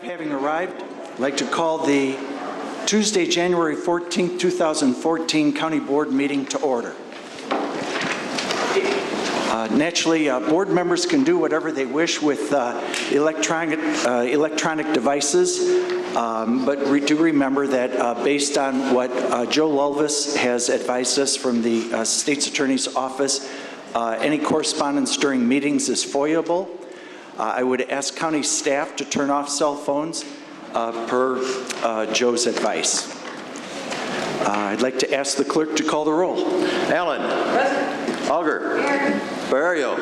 Having arrived, I'd like to call the Tuesday, January 14th, 2014 County Board meeting to order. Naturally, board members can do whatever they wish with electronic devices, but do remember that based on what Joe Lulvis has advised us from the State's Attorney's Office, any correspondence during meetings is FOIA-able. I would ask county staff to turn off cell phones per Joe's advice. I'd like to ask the clerk to call the roll. Allen. Present. Auger. Here. Barrio.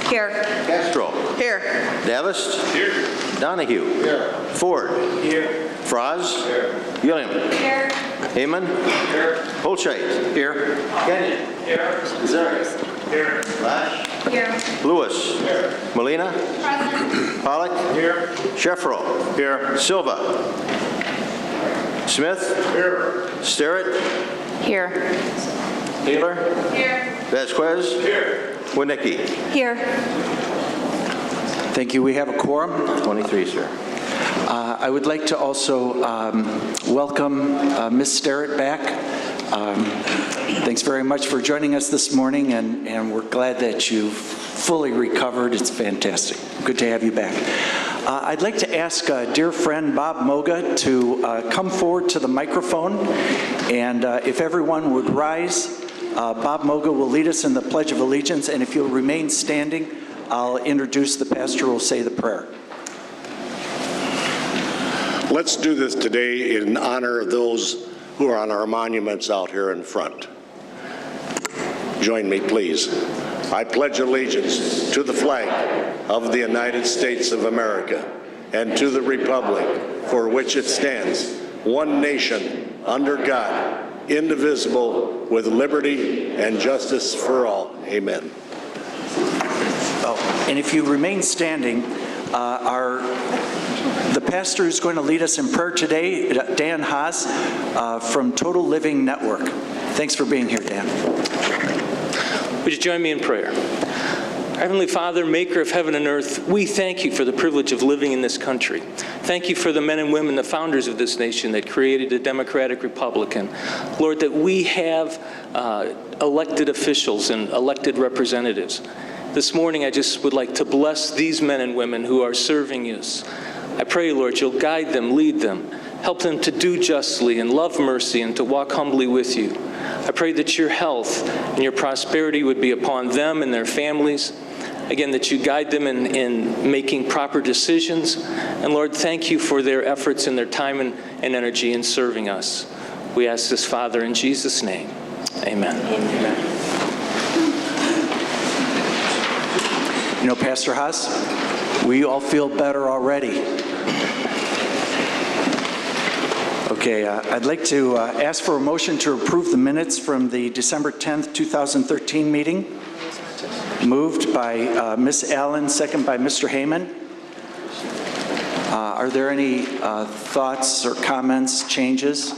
Here. Castro. Here. Davis. Here. Donahue. Here. Ford. Here. Fraz. Here. Gilliam. Here. Heyman. Here. Holscheit. Here. Kenyon. Here. Zarick. Here. Lash. Here. Lewis. Here. Molina. Present. Pollock. Here. Sheffro. Here. Silva. Smith. Here. Sterrett. Here. Taylor. Here. Vasquez. Here. Winnicki. Here. Thank you. We have a quorum. 23, sir. I would like to also welcome Ms. Sterrett back. Thanks very much for joining us this morning, and we're glad that you've fully recovered. It's fantastic. Good to have you back. I'd like to ask dear friend Bob Moga to come forward to the microphone, and if everyone would rise, Bob Moga will lead us in the Pledge of Allegiance, and if you'll remain standing, I'll introduce the pastor who will say the prayer. Let's do this today in honor of those who are on our monuments out here in front. Join me, please. I pledge allegiance to the flag of the United States of America and to the republic for which it stands, one nation, under God, indivisible, with liberty and justice for all. Amen. Oh, and if you remain standing, the pastor who's going to lead us in prayer today, Dan Haas, from Total Living Network. Thanks for being here, Dan. Would you join me in prayer? Heavenly Father, maker of heaven and earth, we thank you for the privilege of living in this country. Thank you for the men and women, the founders of this nation that created a democratic republic. Lord, that we have elected officials and elected representatives. This morning, I just would like to bless these men and women who are serving us. I pray, Lord, you'll guide them, lead them, help them to do justly and love mercy and to walk humbly with you. I pray that your health and your prosperity would be upon them and their families. Again, that you guide them in making proper decisions. And Lord, thank you for their efforts and their time and energy in serving us. We ask this, Father, in Jesus' name. Amen. Amen. You know, Pastor Haas, we all feel better already. Okay, I'd like to ask for a motion to approve the minutes from the December 10th, 2013 meeting. Moved by Ms. Allen, second by Mr. Heyman. Are there any thoughts or comments, changes?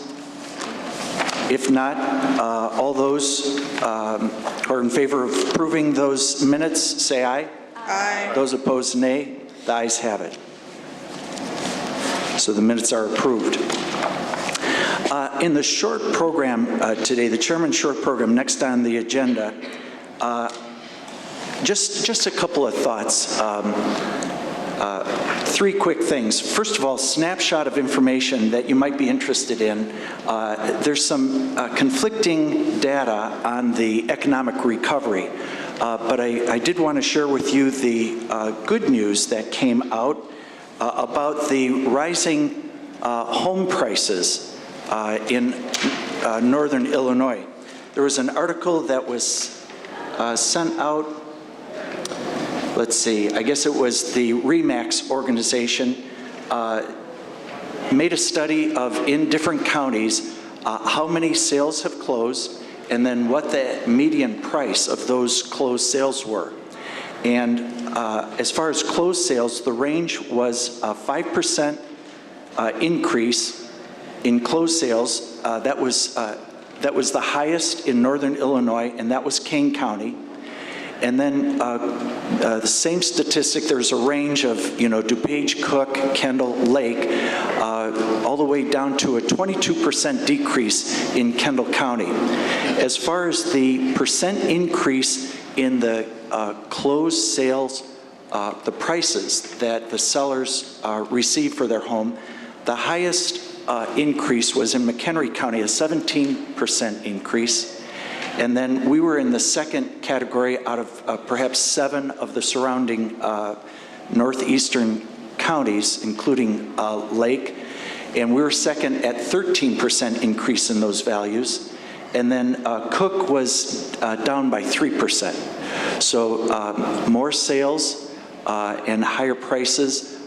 If not, all those who are in favor of approving those minutes, say aye. Aye. Those opposed, nay. The ayes have it. So the minutes are approved. In the short program today, the chairman's short program next on the agenda, just a couple of thoughts. Three quick things. First of all, snapshot of information that you might be interested in. There's some conflicting data on the economic recovery, but I did want to share with you the good news that came out about the rising home prices in northern Illinois. There was an article that was sent out, let's see, I guess it was the RE/MAX organization, made a study of, in different counties, how many sales have closed, and then what the median price of those closed sales were. And as far as closed sales, the range was a 5% increase in closed sales. That was the highest in northern Illinois, and that was Kane County. And then the same statistic, there's a range of, DuPage, Cook, Kendall, Lake, all the way down to a 22% decrease in Kendall County. As far as the percent increase in the closed sales, the prices that the sellers receive for their home, the highest increase was in McHenry County, a 17% increase. And then we were in the second category out of perhaps 7 of the surrounding northeastern counties, including Lake. And we were second at 13% increase in those values. And then Cook was down by 3%. So more sales and higher prices,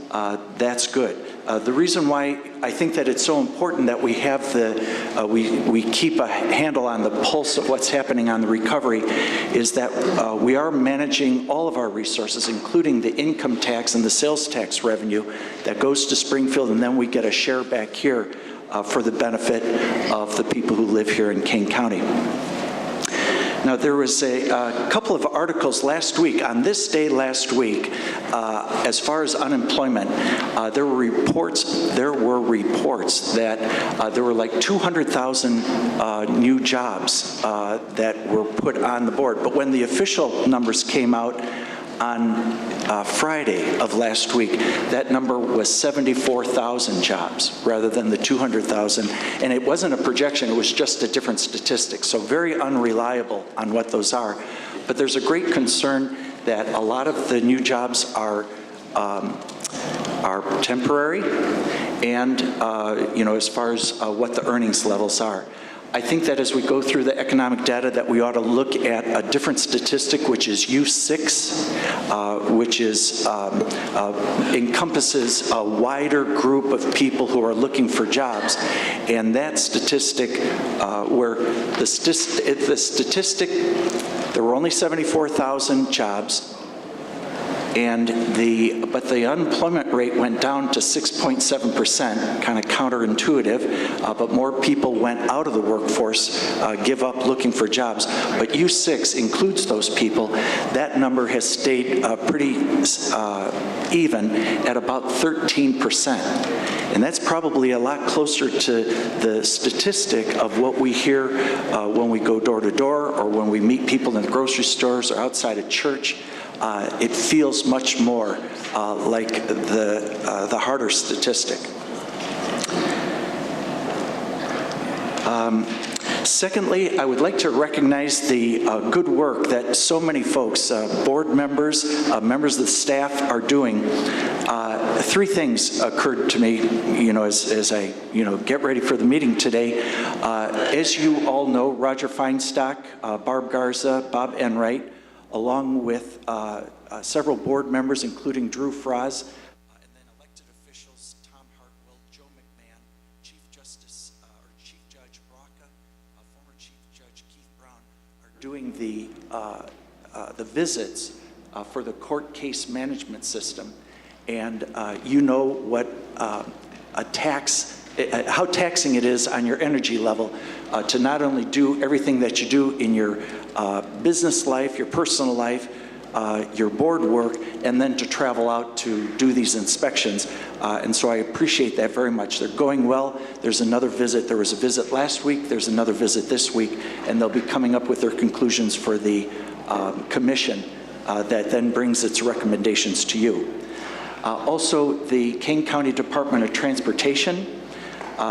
that's good. The reason why I think that it's so important that we have we keep a handle on the pulse of what's happening on the recovery is that we are managing all of our resources, including the income tax and the sales tax revenue that goes to Springfield, and then we get a share back here for the benefit of the people who live here in Kane County. Now, there was a couple of articles last week, on this day last week, as far as unemployment, there were reports that there were like 200,000 new jobs that were put on the board. But when the official numbers came out on Friday of last week, that number was 74,000 jobs rather than the 200,000. And it wasn't a projection, it was just a different statistic. So very unreliable on what those are. But there's a great concern that a lot of the new jobs are temporary and, as far as what the earnings levels are. I think that as we go through the economic data that we ought to look at a different statistic, which is U6, which is encompasses a wider group of people who are looking for jobs. And that statistic, where the statistic, there were only 74,000 jobs, and but the unemployment rate went down to 6.7%, kind of counterintuitive, but more people went out of the workforce, give up looking for jobs. But U6 includes those people. That number has stayed pretty even at about 13%. And that's probably a lot closer to the statistic of what we hear when we go door to door or when we meet people in the grocery stores or outside a church. It feels much more like the harder statistic. Secondly, I would like to recognize the good work that so many folks, board members, members of the staff are doing. 3 things occurred to me, as I, get ready for the meeting today. As you all know, Roger Feinstock, Barb Garza, Bob Enright, along with several board members, including Drew Fraz, and then elected officials Tom Hartwell, Joe McMahon, Chief Judge Braca, former Chief Judge Keith Brown, are doing the visits for the court case management system. And what how taxing it is on your energy level to not only do everything that you do in your business life, your personal life, your board work, and then to travel out to do these inspections. And so I appreciate that very much. They're going well. There's another visit. There was a visit last week. There's another visit this week. And they'll be coming up with their conclusions for the commission that then brings its recommendations to you. Also, the Kane County Department of Transportation,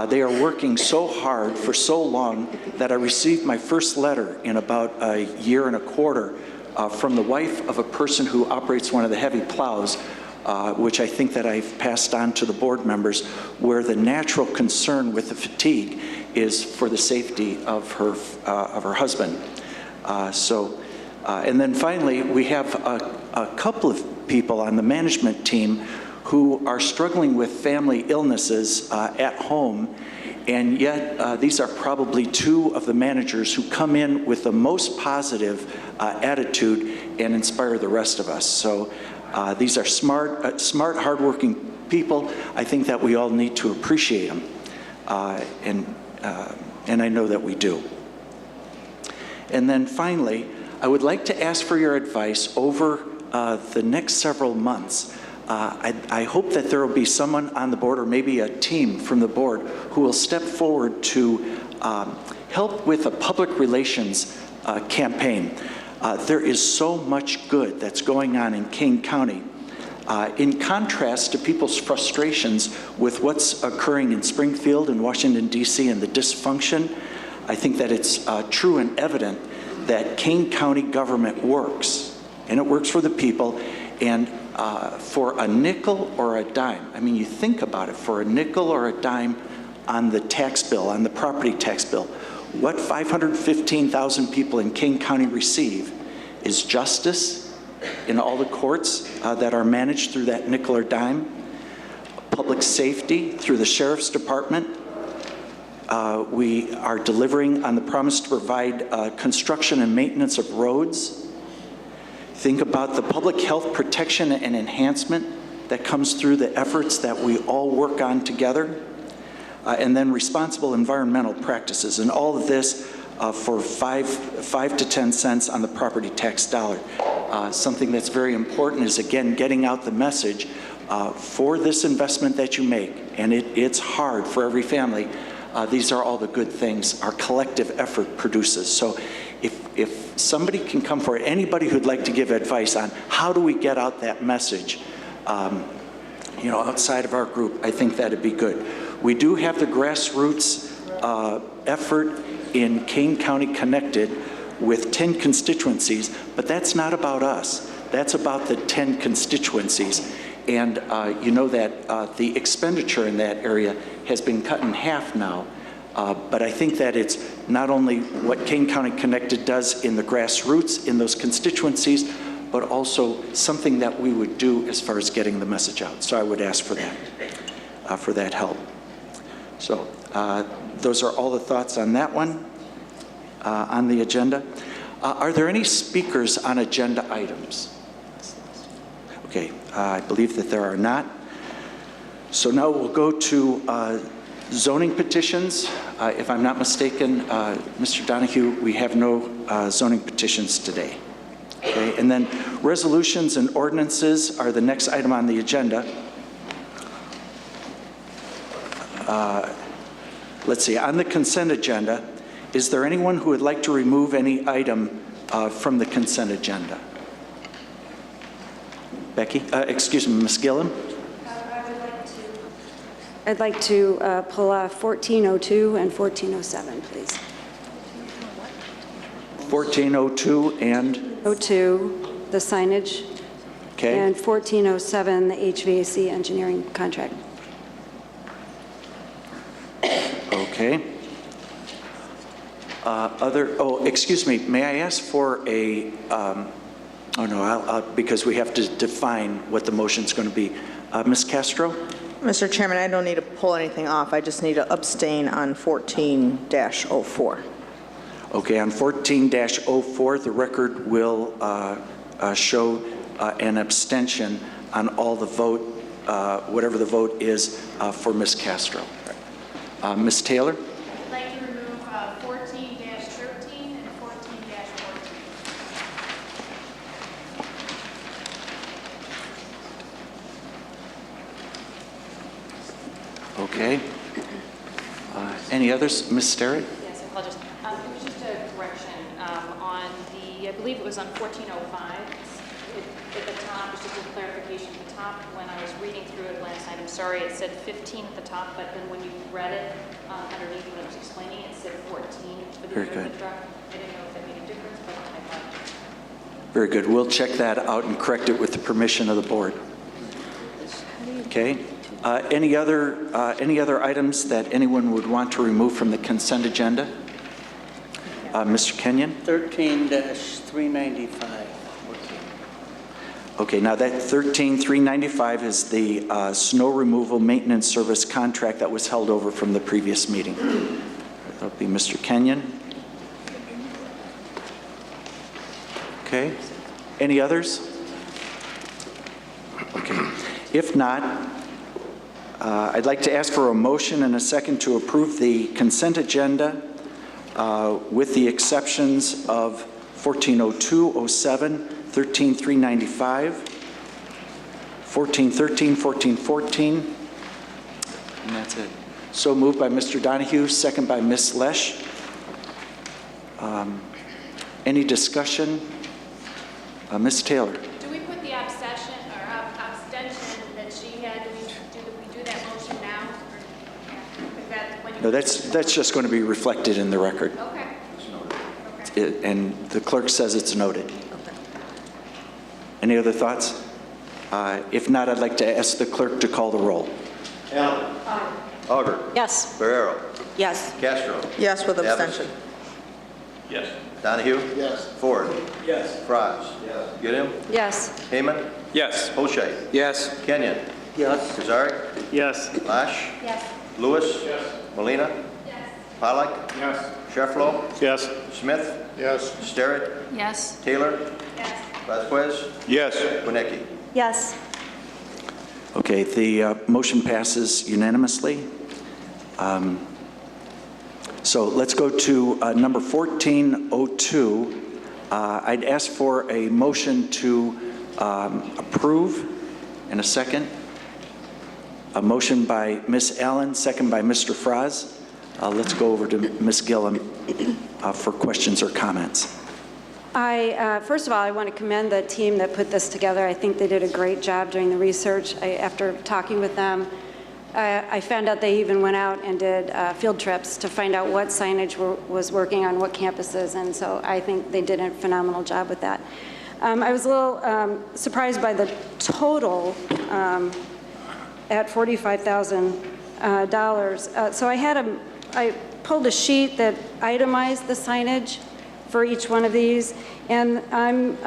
they are working so hard for so long that I received my first letter in about a year and a quarter from the wife of a person who operates one of the heavy plows, which I think that I've passed on to the board members, where the natural concern with the fatigue is for the safety of her husband. And then finally, we have a couple of people on the management team who are struggling with family illnesses at home, and yet these are probably 2 of the managers who come in with the most positive attitude and inspire the rest of us. So these are smart, hardworking people. I think that we all need to appreciate them, and I know that we do. And then finally, I would like to ask for your advice over the next several months. I hope that there will be someone on the board, or maybe a team from the board, who will step forward to help with a public relations campaign. There is so much good that's going on in Kane County. In contrast to people's frustrations with what's occurring in Springfield and Washington, D.C. and the dysfunction, I think that it's true and evident that Kane County government works, and it works for the people, and for a nickel or a dime, I mean, you think about it, for a nickel or a dime on the tax bill, on the property tax bill, what 515,000 people in Kane County receive is justice in all the courts that are managed through that nickel or dime, public safety through the Sheriff's Department. We are delivering on the promise to provide construction and maintenance of roads. Think about the public health protection and enhancement that comes through the efforts that we all work on together. And then responsible environmental practices, and all of this for 5 to 10 cents on the property tax dollar. Something that's very important is, again, getting out the message for this investment that you make, and it's hard for every family. These are all the good things our collective effort produces. So if somebody can come forward, anybody who'd like to give advice on how do we get out that message, outside of our group, I think that'd be good. We do have the grassroots effort in Kane County Connected with 10 constituencies, but that's not about us. That's about the 10 constituencies. And you know that the expenditure in that area has been cut in half now. But I think that it's not only what Kane County Connected does in the grassroots in those constituencies, but also something that we would do as far as getting the message out. So I would ask for that help. So those are all the thoughts on that one, on the agenda. Are there any speakers on agenda items? Okay, I believe that there are not. So now we'll go to zoning petitions. If I'm not mistaken, Mr. Donahue, we have no zoning petitions today. Okay, and then resolutions and ordinances are the next item on the agenda. Let's see, on the consent agenda, is there anyone who would like to remove any item from the consent agenda? Becky, excuse me, Ms. Gillum? I'd like to pull 1402 and 1407, please. 1402 and? 02, the signage. Okay. And 1407, the HVAC engineering contract. Okay. Excuse me, may I ask for a, because we have to define what the motion's going to be. Ms. Castro? Mr. Chairman, I don't need to pull anything off. I just need to abstain on 14-04. Okay, on 14-04, the record will show an abstention on all the vote, whatever the vote is for Ms. Castro. Ms. Taylor? I'd like to remove 14-13 and 14-14. Okay. Any others? Ms. Sterrett? Yes, I apologize. It was just a correction on the, I believe it was on 1405. At the top, it's just a clarification at the top. When I was reading through it last night, I'm sorry, it said 15 at the top, but then when you read it underneath when I was explaining it, it said 14 for the Very year of good. the truck. I didn't know if that made a difference, but I thought. Very good. We'll check that out and correct it with the permission of the board. Okay. Any other items that anyone would want to remove from the consent agenda? Mr. Kenyon? 13-395. Okay, now that 13-395 is the snow removal maintenance service contract that was held over from the previous meeting. That'll be Mr. Kenyon. Okay. Any others? Okay. If not, I'd like to ask for a motion and a second to approve the consent agenda with the exceptions of 140207, 13395, 1413, 1414, and that's it. So moved by Mr. Donahue, second by Ms. Lesh. Any discussion? Ms. Taylor? Do we put the abstention that she had, do we do that motion now? Or is that when you? No, that's just going to be reflected in the record. Okay. And the clerk says it's noted. Any other thoughts? If not, I'd like to ask the clerk to call the roll. Allen. Auger. Yes. Barrero. Yes. Castro. Yes, with Davis. abstention. Yes. Donahue. Yes. Ford. Yes. Fries. Yes. Gideon. Yes. Heyman. Yes. O'Shea. Yes. Kenyon. Yes. Kazari. Yes. Lash. Yes. Lewis. Yes. Molina. Yes. Pollack. Yes. Shefflo. Yes. Smith. Yes. Sterrett. Yes. Taylor. Yes. Vasquez. Yes. Winnicki. Yes. Okay, the motion passes unanimously. So let's go to number 1402. I'd ask for a motion to approve in a second. A motion by Ms. Allen, second by Mr. Fraz. Let's go over to Ms. Gillum for questions or comments. First of all, I want to commend the team that put this together. I think they did a great job doing the research. After talking with them, I found out they even went out and did field trips to find out what signage was working on what campuses, and so I think they did a phenomenal job with that. I was a little surprised by the total at $45,000. So I pulled a sheet that itemized the signage for each one of these, and I'm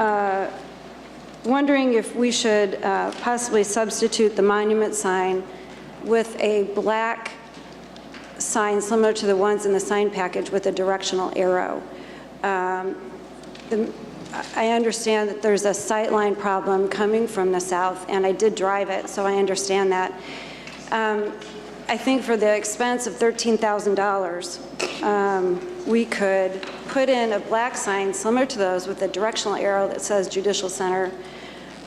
wondering if we should possibly substitute the monument sign with a black sign similar to the ones in the sign package with a directional arrow. I understand that there's a sightline problem coming from the south, and I did drive it, so I understand that. I think for the expense of $13,000, we could put in a black sign similar to those with a directional arrow that says Judicial Center.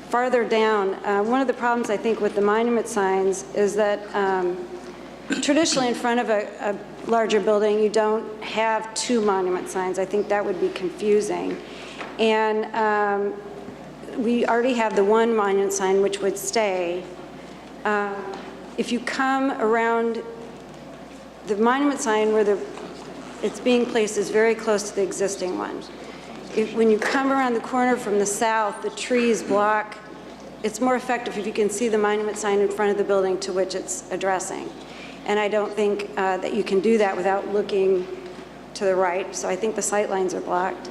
Farther down, one of the problems I think with the monument signs is that traditionally in front of a larger building, you don't have two monument signs. I think that would be confusing. And we already have the one monument sign, which would stay. If you come around, the monument sign where it's being placed is very close to the existing one. When you come around the corner from the south, the trees block. It's more effective if you can see the monument sign in front of the building to which it's addressing. And I don't think that you can do that without looking to the right, so I think the sight lines are blocked.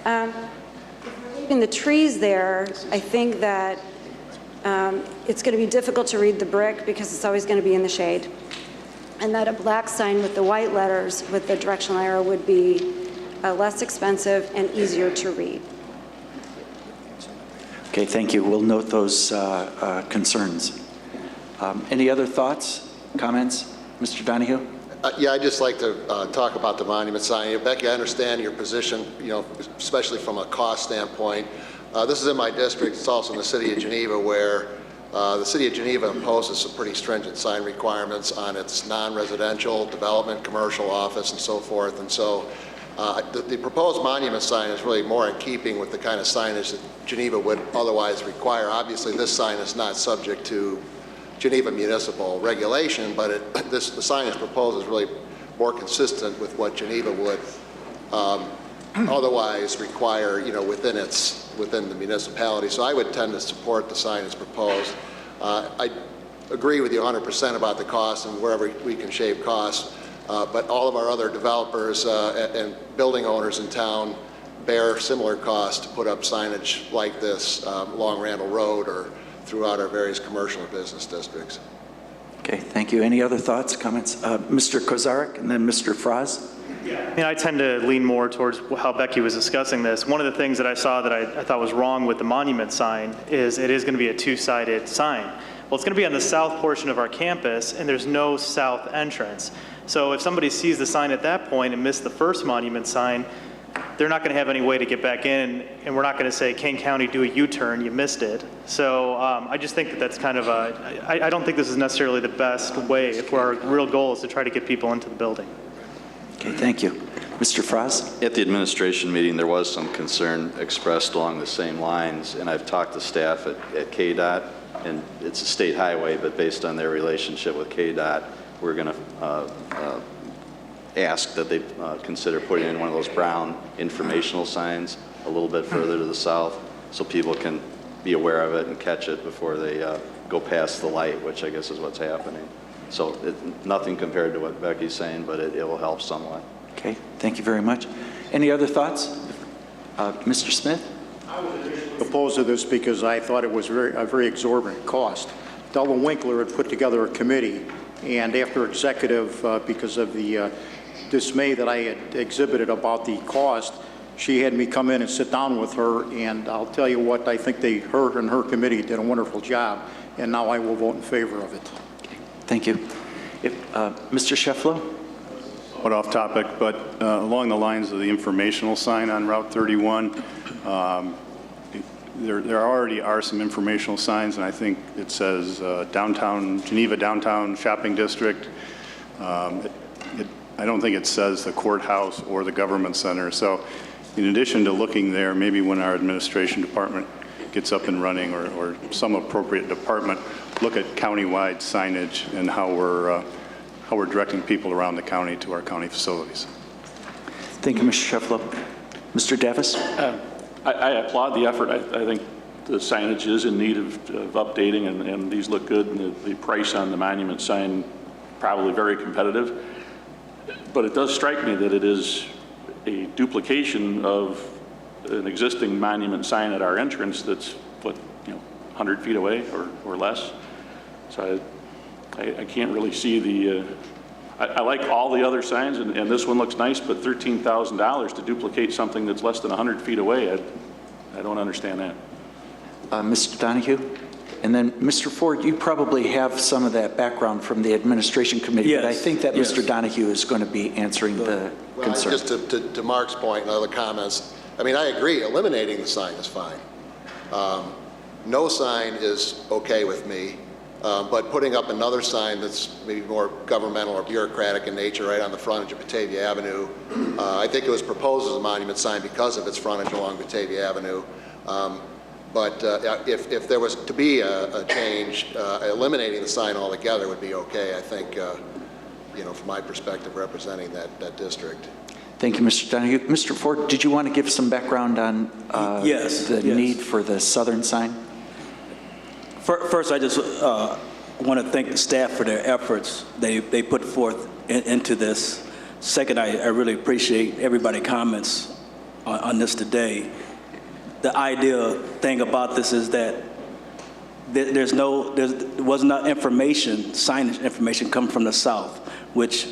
In the trees there, I think that it's going to be difficult to read the brick because it's always going to be in the shade. And that a black sign with the white letters with the directional arrow would be less expensive and easier to read. Okay, thank you. We'll note those concerns. Any other thoughts, comments? Mr. Donahue? Yeah, I'd just like to talk about the monument sign. Becky, I understand your position, especially from a cost standpoint. This is in my district. It's also in the city of Geneva, where the city of Geneva imposes some pretty stringent sign requirements on its non-residential development, commercial office, and so forth. And so the proposed monument sign is really more in keeping with the kind of signage that Geneva would otherwise require. Obviously, this sign is not subject to Geneva municipal regulation, but the sign is proposed is really more consistent with what Geneva would otherwise require, within the municipality. So I would tend to support the sign as proposed. I agree with you 100% about the cost and wherever we can shave costs, but all of our other developers and building owners in town bear similar costs to put up signage like this along Randall Road or throughout our various commercial and business districts. Okay, thank you. Any other thoughts, comments? Mr. Kozarek and then Mr. Fraz? Yeah, I tend to lean more towards how Becky was discussing this. One of the things that I saw that I thought was wrong with the monument sign is it is going to be a two-sided sign. Well, it's going to be on the south portion of our campus, and there's no south entrance. So if somebody sees the sign at that point and missed the first monument sign, they're not going to have any way to get back in, and we're not going to say, Kane County, do a U-turn, you missed it. So I just think that that's kind of I don't think this is necessarily the best way if our real goal is to try to get people into the building. Okay, thank you. Mr. Frost? At the administration meeting, there was some concern expressed along the same lines, and I've talked to staff at KDOT, and it's a state highway, but based on their relationship with KDOT, we're going to ask that they consider putting in one of those brown informational signs a little bit further to the south so people can be aware of it and catch it before they go past the light, which I guess is what's happening. So nothing compared to what Becky's saying, but it will help somewhat. Okay, thank you very much. Any other thoughts? Mr. Smith? I was opposed to this because I thought it was a very exorbitant cost. Delvin Winkler had put together a committee, and after executive, because of the dismay that I had exhibited about the cost, she had me come in and sit down with her, and I'll tell you what, I think her and her committee did a wonderful job, and now I will vote in favor of it. Okay, thank you. Mr. Shefflow? But off topic, but along the lines of the informational sign on Route 31, there already are some informational signs, and I think it says Geneva Downtown Shopping District. I don't think it says the courthouse or the government center. So in addition to looking there, maybe when our administration department gets up and running, or some appropriate department, look at countywide signage and how we're directing people around the county to our county facilities. Thank you, Mr. Shefflow. Mr. Davis? I applaud the effort. I think the signage is in need of updating, and these look good, and the price on the monument sign probably very competitive. But it does strike me that it is a duplication of an existing monument sign at our entrance that's, 100 feet away or less. So I can't really see the, I like all the other signs, and this one looks nice, but $13,000 to duplicate something that's less than 100 feet away, I don't understand that. Mr. Donahue? And then, Mr. Ford, you probably have some of that background from the administration committee, yes, but I think that yes. Mr. Donahue is going to be answering the concern. Just to Mark's point and other comments, I mean, I agree, eliminating the sign is fine. No sign is okay with me, but putting up another sign that's maybe more governmental or bureaucratic in nature right on the frontage of Batavia Avenue, I think it was proposed as a monument sign because of its frontage along Batavia Avenue. But if there was to be a change, eliminating the sign altogether would be okay, I think, from my perspective, representing that district. Thank you, Mr. Donahue. Mr. Ford, did you want to give some background on the need for the southern sign? First, I just want to thank the staff for their efforts they put forth into this. Second, I really appreciate everybody's comments on this today. The ideal thing about this is that there was not signage information coming from the south, which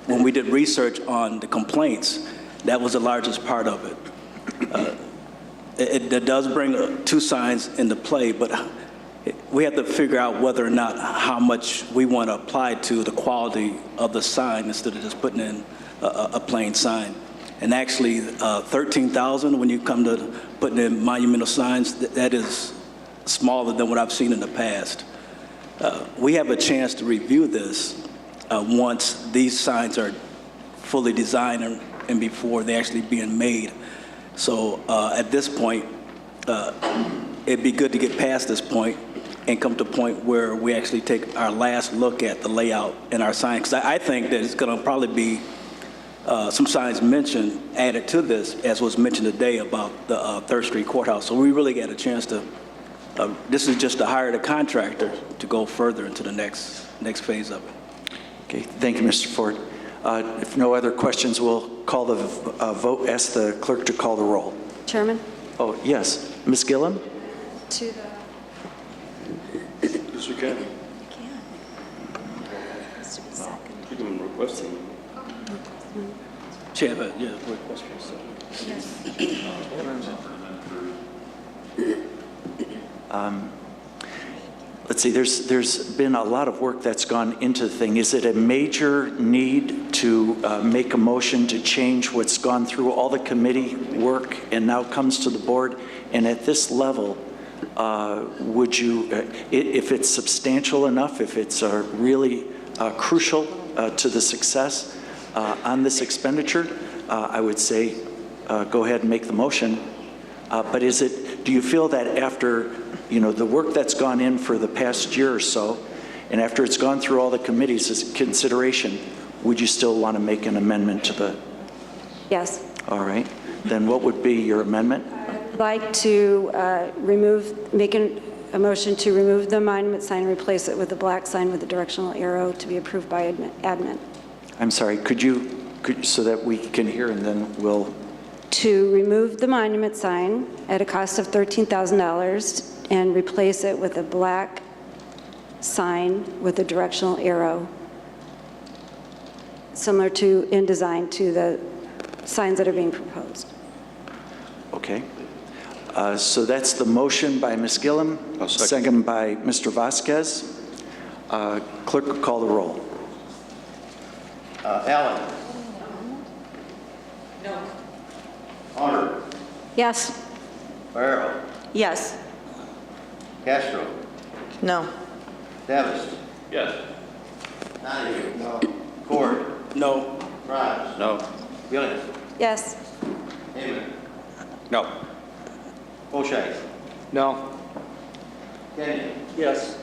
when we did research on the complaints, that was the largest part of it. It does bring two signs into play, but we have to figure out whether or not how much we want to apply to the quality of the sign instead of just putting in a plain sign. And actually, 13,000, when you come to putting in monumental signs, that is smaller than what I've seen in the past. We have a chance to review this once these signs are fully designed and before they're actually being made. So at this point, it'd be good to get past this point and come to a point where we actually take our last look at the layout and our signs. Because I think that it's going to probably be some signs added to this, as was mentioned today about the 3rd Street Courthouse. So we really got a chance to, this is just to hire the contractor to go further into the next phase of it. Okay, thank you, Mr. Ford. If no other questions, we'll call the vote. Ask the clerk to call the roll. Chairman? Oh, yes. Ms. Gillum? To the... Yes, we can. Has to be second. You can request them. Chair, request for a second. Yes. let's see, there's been a lot of work that's gone into the thing. Is it a major need to make a motion to change what's gone through all the committee work and now comes to the board? And at this level, would you, if it's substantial enough, if it's really crucial to the success on this expenditure, I would say go ahead and make the motion. But is it, do you feel that after, the work that's gone in for the past year or so, and after it's gone through all the committees as consideration, would you still want to make an amendment to the? Yes. All right. Then what would be your amendment? I'd like to make a motion to remove the monument sign and replace it with a black sign with a directional arrow to be approved by admin. I'm sorry, could you, so that we can hear and then we'll. To remove the monument sign at a cost of $13,000 and replace it with a black sign with a directional arrow, similar to, in design, to the signs that are being proposed. Okay. So that's the motion by Ms. Gillum, second by Mr. Vasquez. Clerk will call the roll. Allen. No. Honor. Yes. Barrow. Yes. Castro. No. Davis. Yes. Donahue. No. Ford. No. Fries. No. Gilliam. Yes. Heyman. No. Bochet. No. Kenyon. Yes.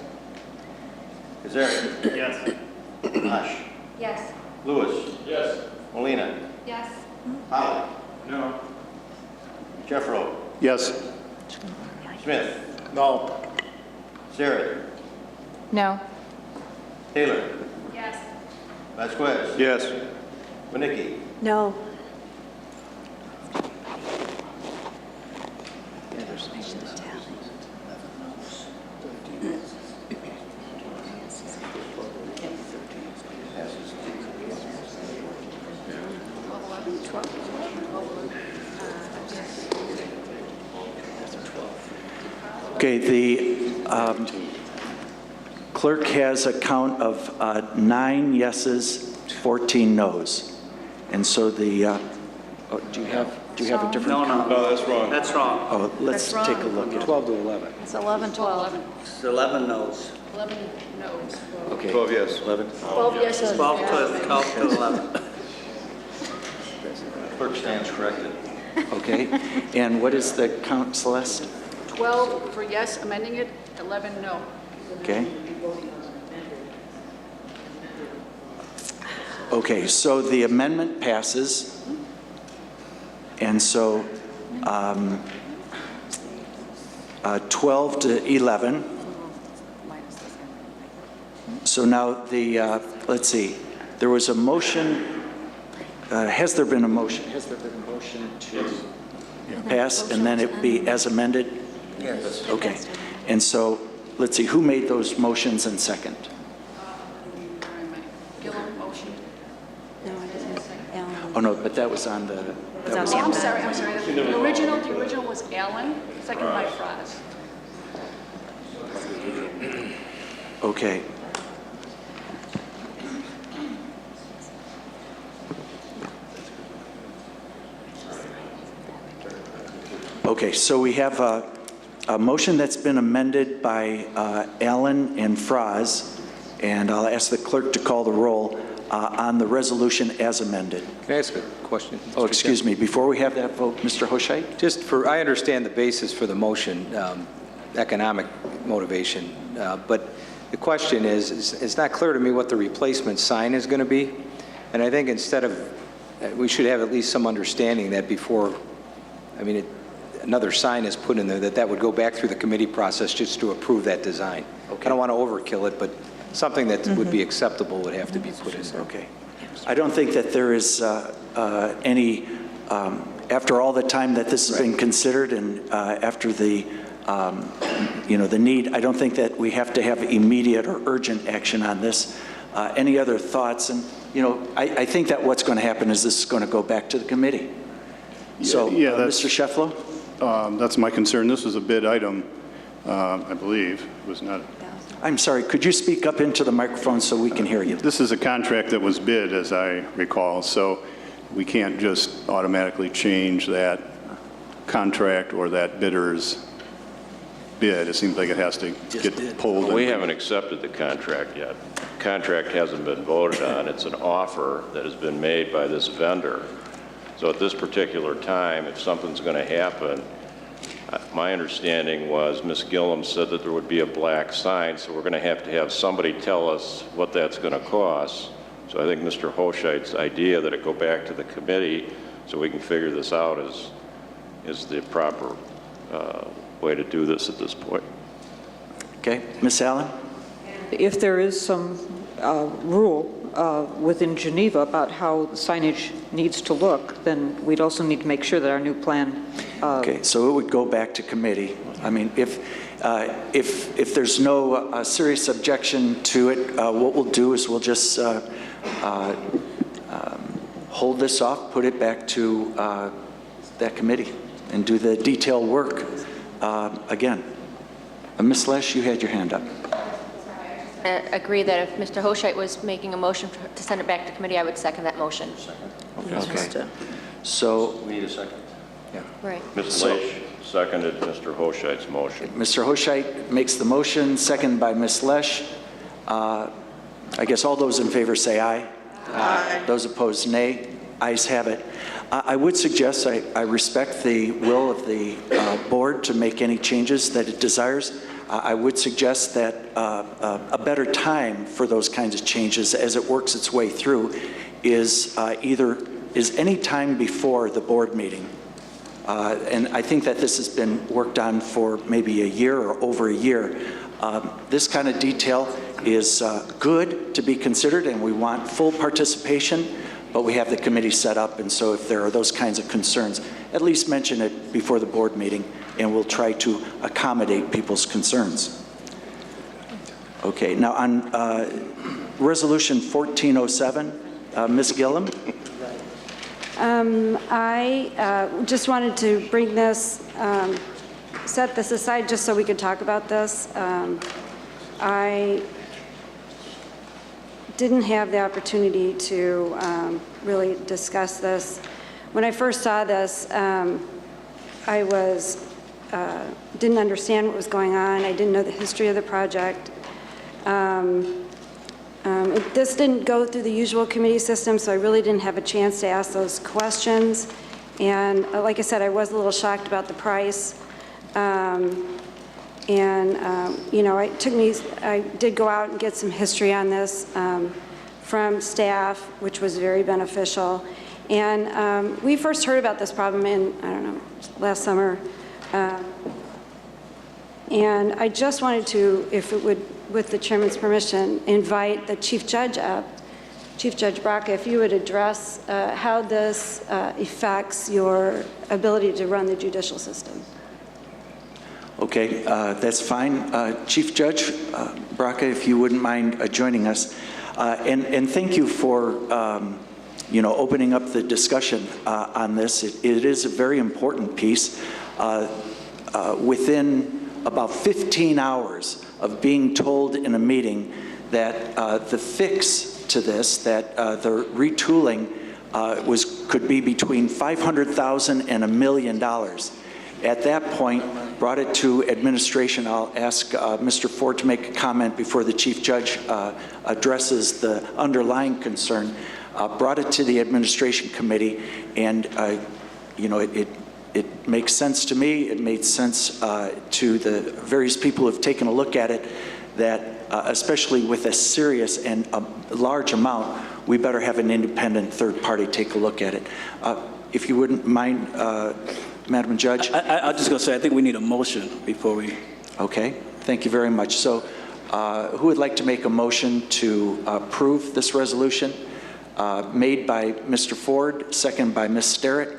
Kazari. Yes. Hush. Yes. Lewis. Yes. Molina. Yes. Holly. No. Jeffro. Yes. Smith. No. Sarah. No. Taylor. Yes. Vasquez. Yes. Winnicki. No. Okay, the clerk has a count of 9 yeses, 14 noes. And so the, do you have a different count? No, that's wrong. That's wrong. Oh, let's That's take a wrong. look at it. 12 to 11. It's 11, 12. It's 11 no's. 11 no's. Okay. 12 yes. 11. 12 yeses. 12 to 11. Clerk stands corrected. Okay. And what is the count, Celeste? 12 for yes, amending it, 11 no. Okay. Okay, so the amendment passes. And so 12 to 11. So now the, let's see, there was a motion, has there been a motion? Has there been a motion to pass and then it be as amended? Yes. Okay. And so, let's see, who made those motions and second? Gillum, motion. No, I didn't say Alan. Oh, no, but that was on the, that was Oh, on I'm the, sorry. The original was Allen, second by Fries. okay. Okay, so we have a motion that's been amended by Allen and Fraz, and I'll ask the clerk to call the roll on the resolution as amended. Can I ask a question? Oh, excuse me, before we have that vote, Mr. Hoshait? Just for, I understand the basis for the motion, economic motivation, but the question is, it's not clear to me what the replacement sign is going to be, and I think instead of, we should have at least some understanding that before, I mean, another sign is put in there, that would go back through the committee process just to approve that design. Okay. I don't want to overkill it, but something that would be acceptable would have to be put in there. Okay. I don't think that there is any, after all the time that this has been considered and after the, the need, I don't think that we have to have immediate or urgent action on this. Any other thoughts? And, I think that what's going to happen is this is going to go back to the committee. So, Yeah, that's- Mr. Shefflow? That's my concern. This is a bid item, I believe. It was not, I'm sorry, could you speak up into the microphone so we can hear you? This is a contract that was bid, as I recall, so we can't just automatically change that contract or that bidder's bid. It seems like it has to get pulled. Well, we haven't accepted the contract yet. The contract hasn't been voted on. It's an offer that has been made by this vendor. So at this particular time, if something's going to happen, my understanding was Ms. Gillum said that there would be a black sign, so we're going to have somebody tell us what that's going to cost. So I think Mr. Hoscheid's idea that it go back to the committee so we can figure this out is the proper way to do this at this point. Okay, Ms. Allen? If there is some rule within Geneva about how signage needs to look, then we'd also need to make sure that our new plan. Okay, so it would go back to committee. I mean, if there's no serious objection to it, what we'll do is we'll just hold this off, put it back to that committee, and do the detailed work again. Ms. Lesh, you had your hand up. I agree that if Mr. Hoscheit was making a motion to send it back to committee, I would second that motion. Okay. So We need a second. yeah. Right. Ms. Leach seconded Mr. Hoscheid's motion. Mr. Hoscheit makes the motion, seconded by Ms. Lesh. I guess all those in favor say aye. Aye. Those opposed, nay. Ayes have it. I would suggest, I respect the will of the board to make any changes that it desires. I would suggest that a better time for those kinds of changes as it works its way through is any time before the board meeting. And I think that this has been worked on for maybe a year or over a year. This kind of detail is good to be considered, and we want full participation, but we have the committee set up, and so if there are those kinds of concerns, at least mention it before the board meeting, and we'll try to accommodate people's concerns. Okay, now on Resolution 1407, Ms. Gillum. I just wanted to bring this, set this aside just so we could talk about this. I didn't have the opportunity to really discuss this. When I first saw this, I didn't understand what was going on. I didn't know the history of the project. This didn't go through the usual committee system, so I really didn't have a chance to ask those questions. And like I said, I was a little shocked about the price. You know, I did go out and get some history on this from staff, which was very beneficial. And we first heard about this problem in, I don't know, last summer. And I just wanted to, if it would, with the chairman's permission, invite the Chief Judge up. Chief Judge Braca, if you would address how this affects your ability to run the judicial system. Okay, that's fine. Chief Judge Braca, if you wouldn't mind joining us. And thank you for, you know, opening up the discussion on this. It is a very important piece. Within about 15 hours of being told in a meeting that the fix to this, that the retooling could be between $500,000 and $1 million. At that point, brought it to administration. I'll ask Mr. Ford to make a comment before the Chief Judge addresses the underlying concern. Brought it to the administration committee, and you know, it makes sense to me. It made sense to the various people who have taken a look at it, that especially with a serious and a large amount, we better have an independent third party take a look at it. If you wouldn't mind, Madam Judge. I'm just going to say, I think we need a motion before we... Okay, thank you very much. So who would like to make a motion to approve this resolution? Made by Mr. Ford, second by Ms. Sterrett,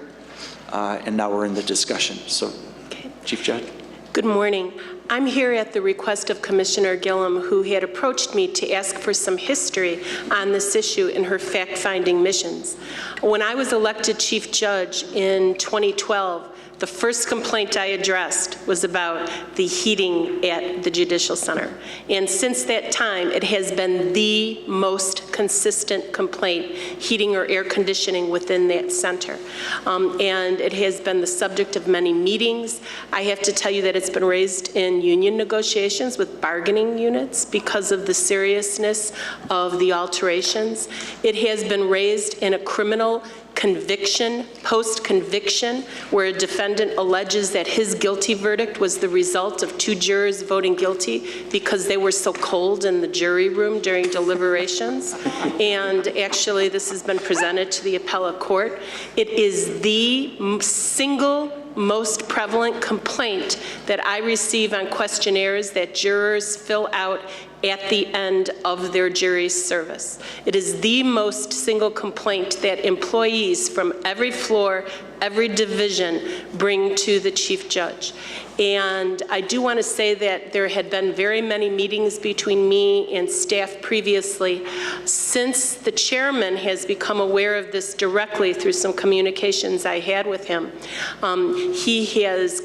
and now we're in the discussion. So, okay. Chief Judge. Good morning. I'm here at the request of Commissioner Gillum, who had approached me to ask for some history on this issue in her fact-finding missions. When I was elected Chief Judge in 2012, the first complaint I addressed was about the heating at the Judicial Center. And since that time, it has been the most consistent complaint, heating or air conditioning within that center. And it has been the subject of many meetings. I have to tell you that it's been raised in union negotiations with bargaining units because of the seriousness of the alterations. It has been raised in a criminal conviction, post-conviction, where a defendant alleges that his guilty verdict was the result of 2 jurors voting guilty because they were so cold in the jury room during deliberations. And actually, this has been presented to the appellate court. It is the single most prevalent complaint that I receive on questionnaires that jurors fill out at the end of their jury service. It is the most single complaint that employees from every floor, every division bring to the chief judge. And I do want to say that there had been very many meetings between me and staff previously. Since the chairman has become aware of this directly through some communications I had with him, he has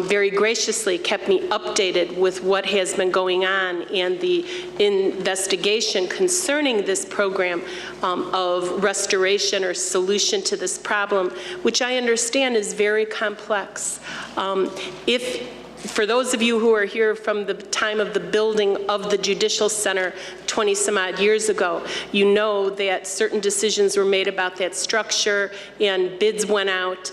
very graciously kept me updated with what has been going on and the investigation concerning this program of restoration or solution to this problem, which I understand is very complex. For those of you who are here from the time of the building of the Judicial Center 20 some odd years ago, you know that certain decisions were made about that structure and bids went out.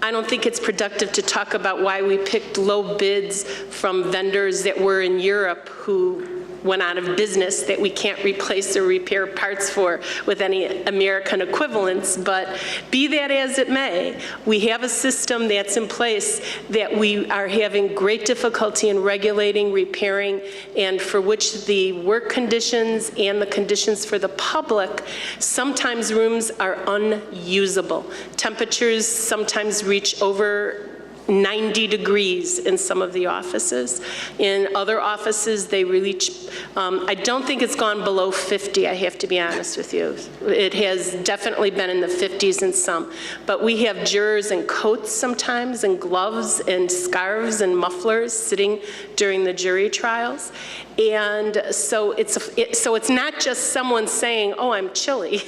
I don't think it's productive to talk about why we picked low bids from vendors that were in Europe who went out of business that we can't replace or repair parts for with any American equivalents, but be that as it may, we have a system that's in place that we are having great difficulty in regulating, repairing, and for which the work conditions and the conditions for the public, sometimes rooms are unusable. Temperatures sometimes reach over 90 degrees in some of the offices. In other offices, they reach, I don't think it's gone below 50, I have to be honest with you. It has definitely been in the 50s in some. But we have jurors in coats sometimes, and gloves, and scarves, and mufflers sitting during the jury trials. And so it's not just someone saying, oh, I'm chilly.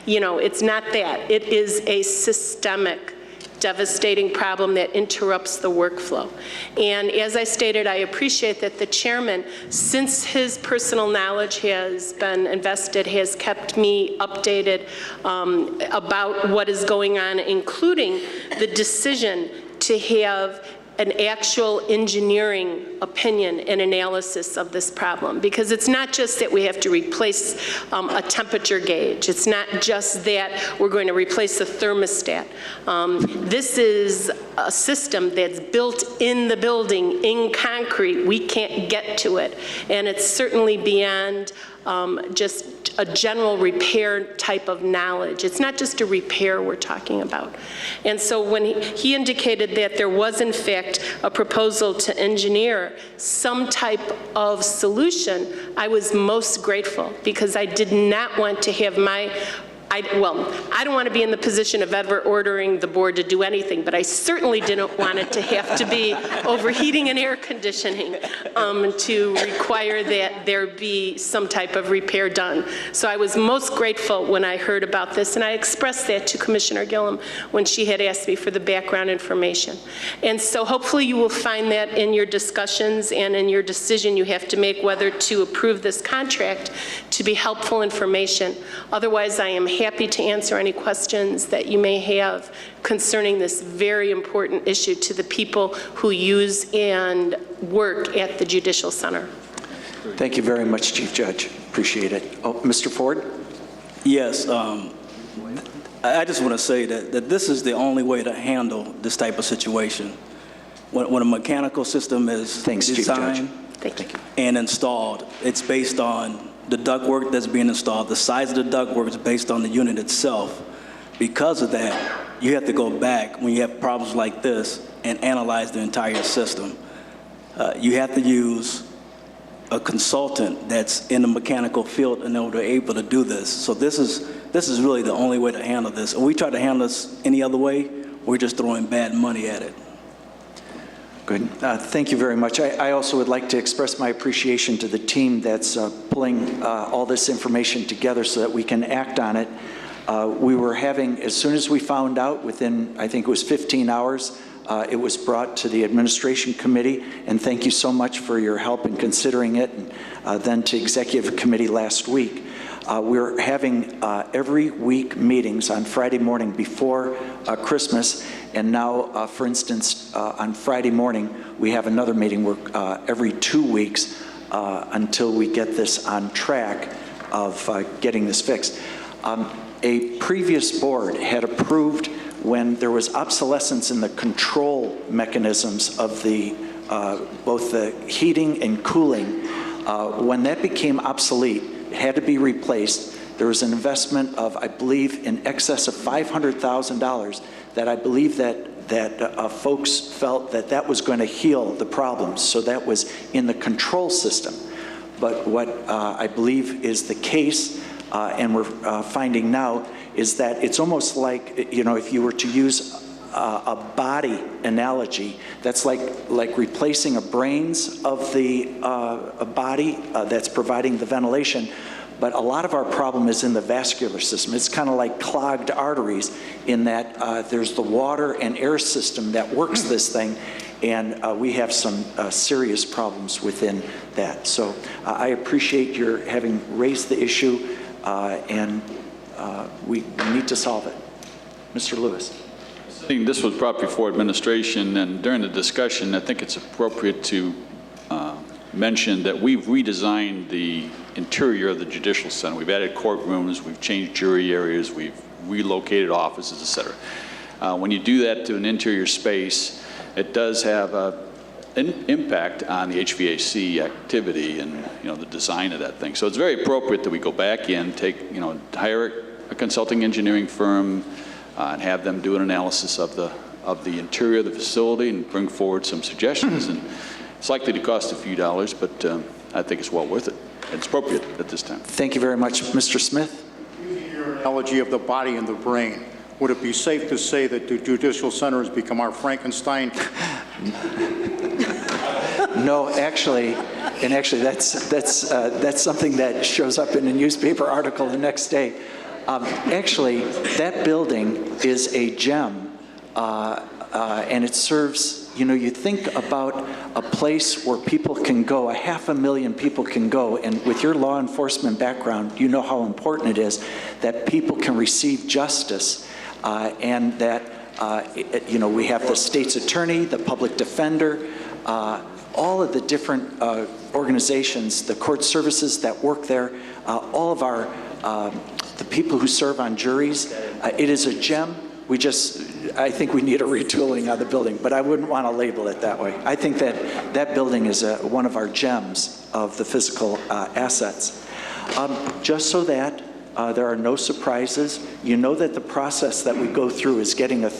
You know, it's not that. It is a systemic devastating problem that interrupts the workflow. And as I stated, I appreciate that the chairman, since his personal knowledge has been invested, has kept me updated about what is going on, including the decision to have an actual engineering opinion and analysis of this problem. Because it's not just that we have to replace a temperature gauge. It's not just that we're going to replace a thermostat. This is a system that's built in the building, in concrete. We can't get to it. And it's certainly beyond just a general repair type of knowledge. It's not just a repair we're talking about. And so when he indicated that there was, in fact, a proposal to engineer some type of solution, I was most grateful, because I did not want to have I don't want to be in the position of ever ordering the board to do anything, but I certainly didn't want it to have to be overheating and air conditioning to require that there be some type of repair done. So I was most grateful when I heard about this, and I expressed that to Commissioner Gillum when she had asked me for the background information. And so hopefully you will find that in your discussions and in your decision you have to make whether to approve this contract to be helpful information. Otherwise, I am happy to answer any questions that you may have concerning this very important issue to the people who use and work at the Judicial Center. Thank you very much, Chief Judge. Appreciate it. Oh, Mr. Ford? Yes. I just want to say that this is the only way to handle this type of situation. When a mechanical system is designed and installed, it's based on the ductwork that's being installed. The size of the ductwork is based on the unit itself. Because of that, you have to go back when you have problems like this and analyze the entire system. You have to use a consultant that's in the mechanical field in order to be able to do this. So this is really the only way to handle this. If we try to handle this any other way, or we're just throwing bad money at it. Good. Thank you very much. I also would like to express my appreciation to the team that's pulling all this information together so that we can act on it. We were having, as soon as we found out, within, I think it was 15 hours, it was brought to the administration committee, and thank you so much for your help in considering it, and then to executive committee last week. We're having every week meetings on Friday morning before Christmas, and now, for instance, on Friday morning, we have another meeting every 2 weeks until we get this on track of getting this fixed. A previous board had approved, when there was obsolescence in the control mechanisms of the both the heating and cooling, when that became obsolete, had to be replaced. There was an investment of, I believe, in excess of $500,000 that I believe that folks felt that that was going to heal the problems. So that was in the control system. But what I believe is the case, and we're finding now, is that it's almost like, you know, if you were to use a body analogy, that's like replacing a brains of the a body that's providing the ventilation. But a lot of our problem is in the vascular system. It's kind of like clogged arteries in that there's the water and air system that works this thing, and we have some serious problems within that. So I appreciate your having raised the issue, and we need to solve it. Mr. Lewis. This was brought before administration, and during the discussion, I think it's appropriate to mention that we've redesigned the interior of the Judicial Center. We've added courtrooms, we've changed jury areas, we've relocated offices, et cetera. When you do that to an interior space, it does have an impact on the HVAC activity and, you know, the design of that thing. So it's very appropriate that we go back in, hire a consulting engineering firm, and have them do an analysis of the interior of the facility and bring forward some suggestions. And it's likely to cost a few dollars, but I think it's well worth it. It's appropriate at this time. Thank you very much. Mr. Smith? Using your analogy of the body and the brain, would it be safe to say that the Judicial Center has become our Frankenstein? No, actually, that's something that shows up in a newspaper article the next day. Actually, that building is a gem, and it serves, you know, you think about a place where people can go, 500,000 people can go, and with your law enforcement background, you know how important it is that people can receive justice, and that, you know, we have the state's attorney, the public defender, all of the different organizations, the court services that work there, all of our the people who serve on juries. It is a gem. I think we need a retooling of the building, but I wouldn't want to label it that way. I think that that building is one of our gems of the physical assets. Just so that there are no surprises, you know that the process that we go through is getting a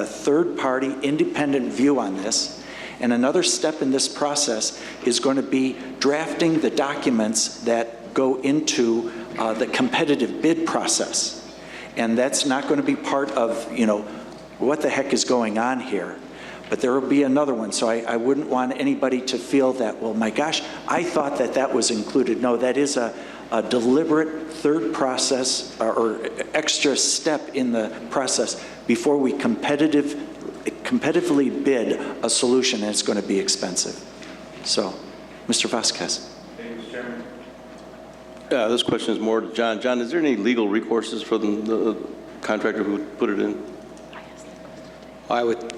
third-party independent view on this. And another step in this process is going to be drafting the documents that go into the competitive bid process. And that's not going to be part of, you know, what the heck is going on here. But there will be another one. So I wouldn't want anybody to feel that, well, my gosh, I thought that that was included. No, that is a deliberate third process or extra step in the process before we competitively bid a solution, and it's going to be expensive. So, Mr. Vasquez. Thank you, Mr. Chairman. This question is more to John. John, is there any legal recourses for the contractor who put it in? I think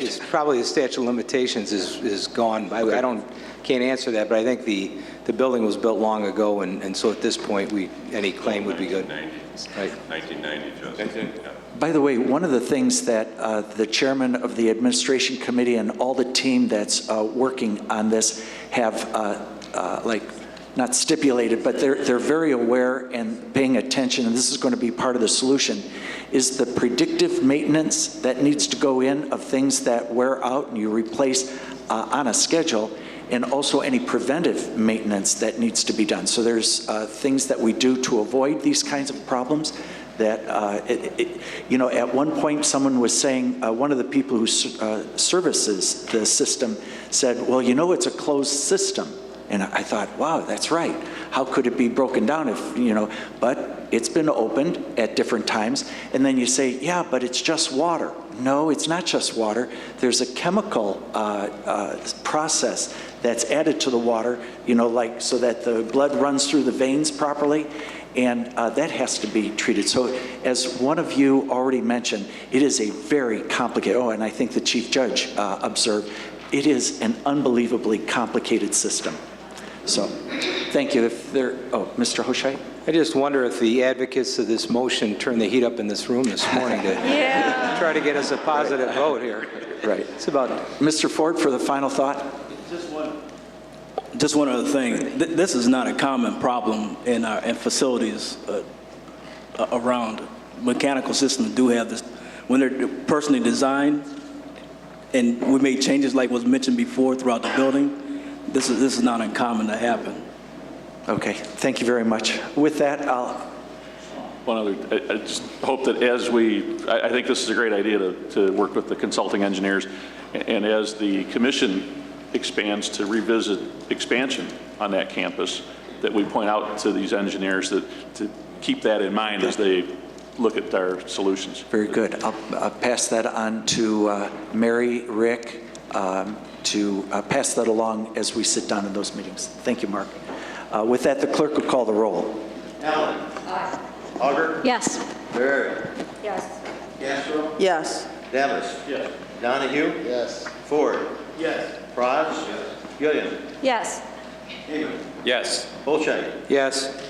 it's probably the statute of limitations is gone. Okay. I can't answer that, but I think the building was built long ago, and so at this point, any claim would be good. Right. 1990, Justin. By the way, one of the things that the chairman of the administration committee and all the team that's working on this have not stipulated, but they're very aware and paying attention, and this is going to be part of the solution, is the predictive maintenance that needs to go in of things that wear out and you replace on a schedule, and also any preventive maintenance that needs to be done. So there's things that we do to avoid these kinds of problems that, at one point, someone was saying, one of the people who services the system said, well, it's a closed system. And I thought, wow, that's right. How could it be broken down if, but it's been opened at different times. And then you say, yeah, but it's just water. No, it's not just water. There's a chemical process that's added to the water, so that the blood runs through the veins properly. And that has to be treated. So as one of you already mentioned, it is a very complicated, and I think the Chief Judge observed, it is an unbelievably complicated system. So, thank you. Mr. Hoshai? I just wonder if the advocates of this motion turned the heat up in this room this morning to try to get us a positive vote here. Right. It's about Mr. Ford for the final thought. Just one other thing. This is not a common problem in facilities around. Mechanical systems do have this. When they're personally designed, and we made changes like was mentioned before throughout the building, this is not uncommon to happen. Okay, thank you very much. With that, I just hope that I think this is a great idea to work with the consulting engineers, and as the commission expands to revisit expansion on that campus, that we point out to these engineers that to keep that in mind as they look at our solutions. Very good. I'll pass that on to Mary, Rick, to pass that along as we sit down in those meetings. Thank you, Mark. With that, the clerk will call the roll. Allen. Aye. Auger. Yes. Barrera. Yes. Castro. Yes. Davis. Yes. Donahue. Yes. Ford. Yes. Franz. Yes. Gillian. Yes. Heyman. Yes. Bolshain. yes.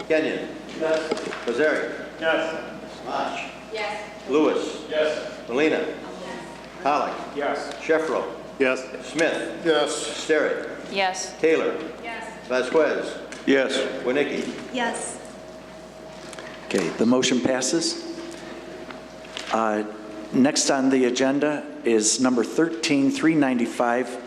Kenyon. Yes. Kazari. Yes. Smosh. Yes. Lewis. Yes. Molina. Pollock. Yes. Sheffro. Yes. Smith. Yes. Sterrett. Yes. Taylor. Yes. Vasquez. Yes. Winnicki. Yes. Okay, the motion passes. Next on the agenda is number 13-395.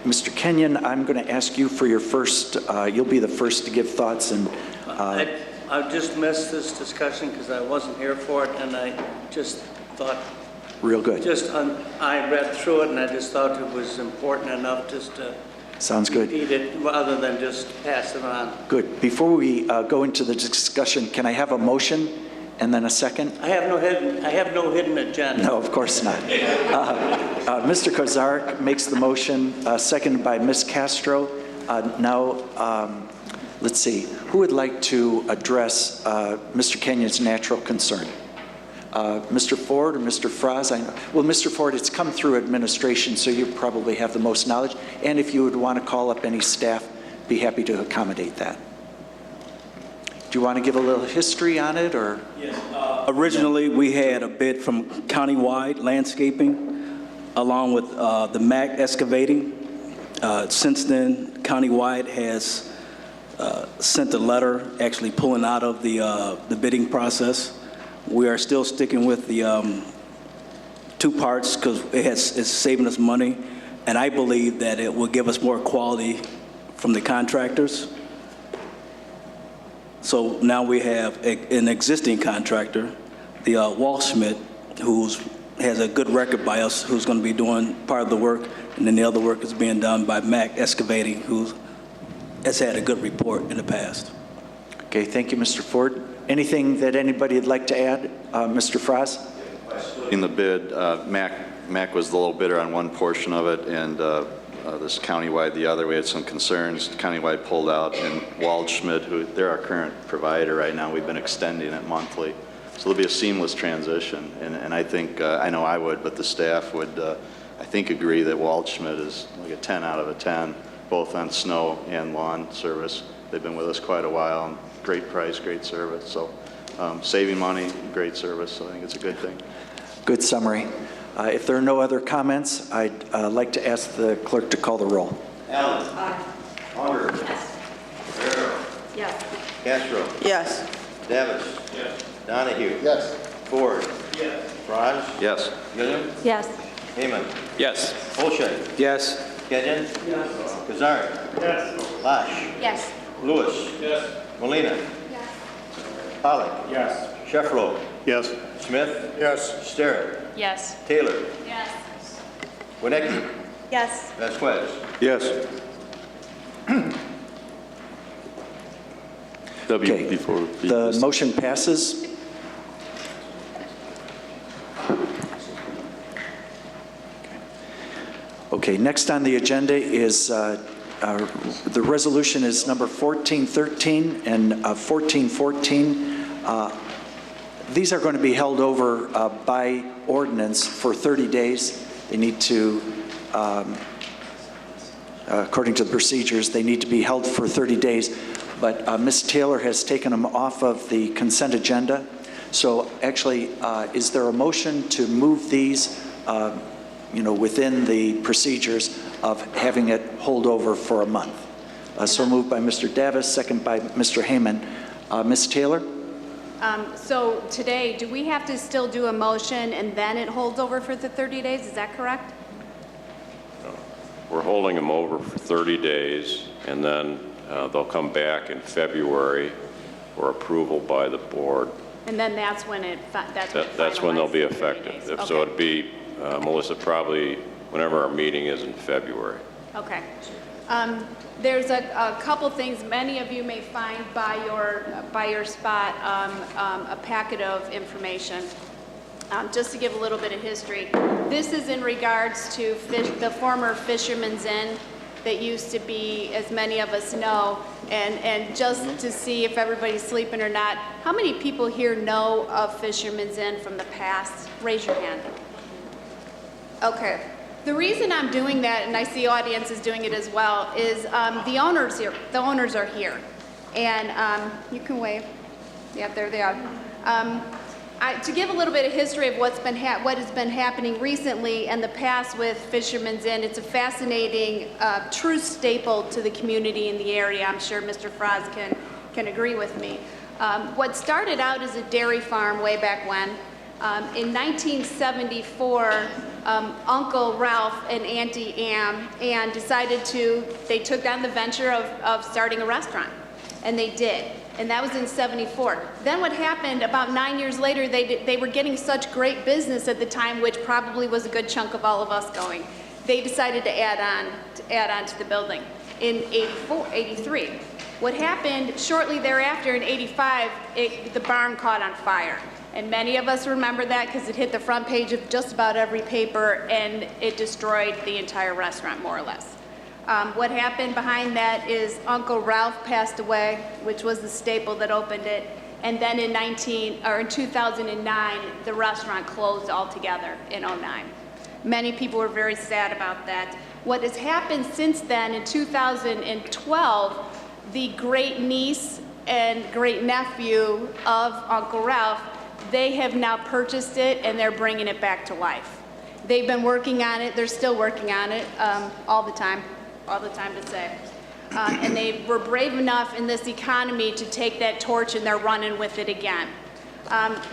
Mr. Kenyon, I'm going to ask you for your first, you'll be the first to give thoughts. And I just missed this discussion because I wasn't here for it, and I just thought, real good. I read through it, and I just thought it was important enough just to Sounds good. repeat it other than just pass it on. Good. Before we go into the discussion, can I have a motion and then a second? I have no hidden agenda. No, of course not. Mr. Kozarek makes the motion, seconded by Ms. Castro. Now, let's see. Who would like to address Mr. Kenyon's natural concern? Mr. Ford or Mr. Franz? Well, Mr. Ford, it's come through administration, so you probably have the most knowledge. And if you would want to call up any staff, be happy to accommodate that. Do you want to give a little history on it, or? Yes. Originally, we had a bid from Countywide Landscaping, along with the MAC Excavating. Since then, Countywide has sent a letter actually pulling out of the bidding process. We are still sticking with the two parts because it's saving us money, and I believe that it will give us more quality from the contractors. So now we have an existing contractor, the Walschmidt, who has a good record by us, who's going to be doing part of the work, and then the other work is being done by MAC Excavating, who has had a good report in the past. Okay, thank you, Mr. Ford. Anything that anybody would like to add? Mr. Franz? In the bid, MAC was the low bidder on one portion of it, and this Countywide the other. We had some concerns. Countywide pulled out, and Waldschmidt, who they're our current provider right now, we've been extending it monthly. So there'll be a seamless transition, and I think, I know I would, but the staff would, I think, agree that Waldschmidt is like a 10 out of a 10, both on snow and lawn service. They've been with us quite a while, and great price, great service. So saving money, great service, so I think it's a good thing. Good summary. If there are no other comments, I'd like to ask the clerk to call the roll. Allen. Aye. Auger. Yes. Barrera. Yes. Castro. Yes. Davis. Yes. Donahue. Yes. Ford. Yes. Franz. Yes. Gilliam. Yes. Heyman. Yes. Bolshain. Yes. Kenyon. Yes. Kazari. Yes. Lash. Yes. Lewis. Yes. Molina. Yes. Pollock. Yes. Sheffro. Yes. Smith. Yes. Sterrett. Yes. Taylor. Yes. Winnicki. Yes. Vasquez. Yes. Okay. The motion passes. Okay, next on the agenda is, the resolution is number 1413 and 1414. These are going to be held over by ordinance for 30 days. They need to, according to the procedures, they need to be held for 30 days. But Ms. Taylor has taken them off of the consent agenda. So actually, is there a motion to move these within the procedures of having it hold over for a month? So moved by Mr. Davis, second by Mr. Heyman. Ms. Taylor? So today, do we have to still do a motion and then it holds over for the 30 days? Is that correct? We're holding them over for 30 days, and then they'll come back in February for approval by the board. And then that's when That's when they'll be effective. So it'd be, Melissa, probably whenever our meeting is in February. Okay. There's a couple things many of you may find by your spot, a packet of information. Just to give a little bit of history, this is in regards to the former Fisherman's Inn that used to be, as many of us know, and just to see if everybody's sleeping or not, how many people here know of Fisherman's Inn from the past? Raise your hand. Okay. The reason I'm doing that, and I see audiences doing it as well, is the owners here. The owners are here, and you can wave. Yeah, there they are. To give a little bit of history of what has been happening recently and the past with Fisherman's Inn, it's a fascinating, true staple to the community in the area. I'm sure Mr. Fraz can agree with me. What started out as a dairy farm way back when, in 1974, Uncle Ralph and Auntie Ann decided they took on the venture of starting a restaurant, and they did. And that was in 74. Then what happened, about 9 years later, they were getting such great business at the time, which probably was a good chunk of all of us going. They decided to add on to the building in 83. What happened shortly thereafter in 85, the barn caught on fire. And many of us remember that because it hit the front page of just about every paper, and it destroyed the entire restaurant, more or less. What happened behind that is Uncle Ralph passed away, which was the staple that opened it. And then in 2009, the restaurant closed altogether in 2009. Many people were very sad about that. What has happened since then, in 2012, the great niece and great nephew of Uncle Ralph, they have now purchased it and they're bringing it back to life. They've been working on it, they're still working on it all the time to say. And they were brave enough in this economy to take that torch and they're running with it again.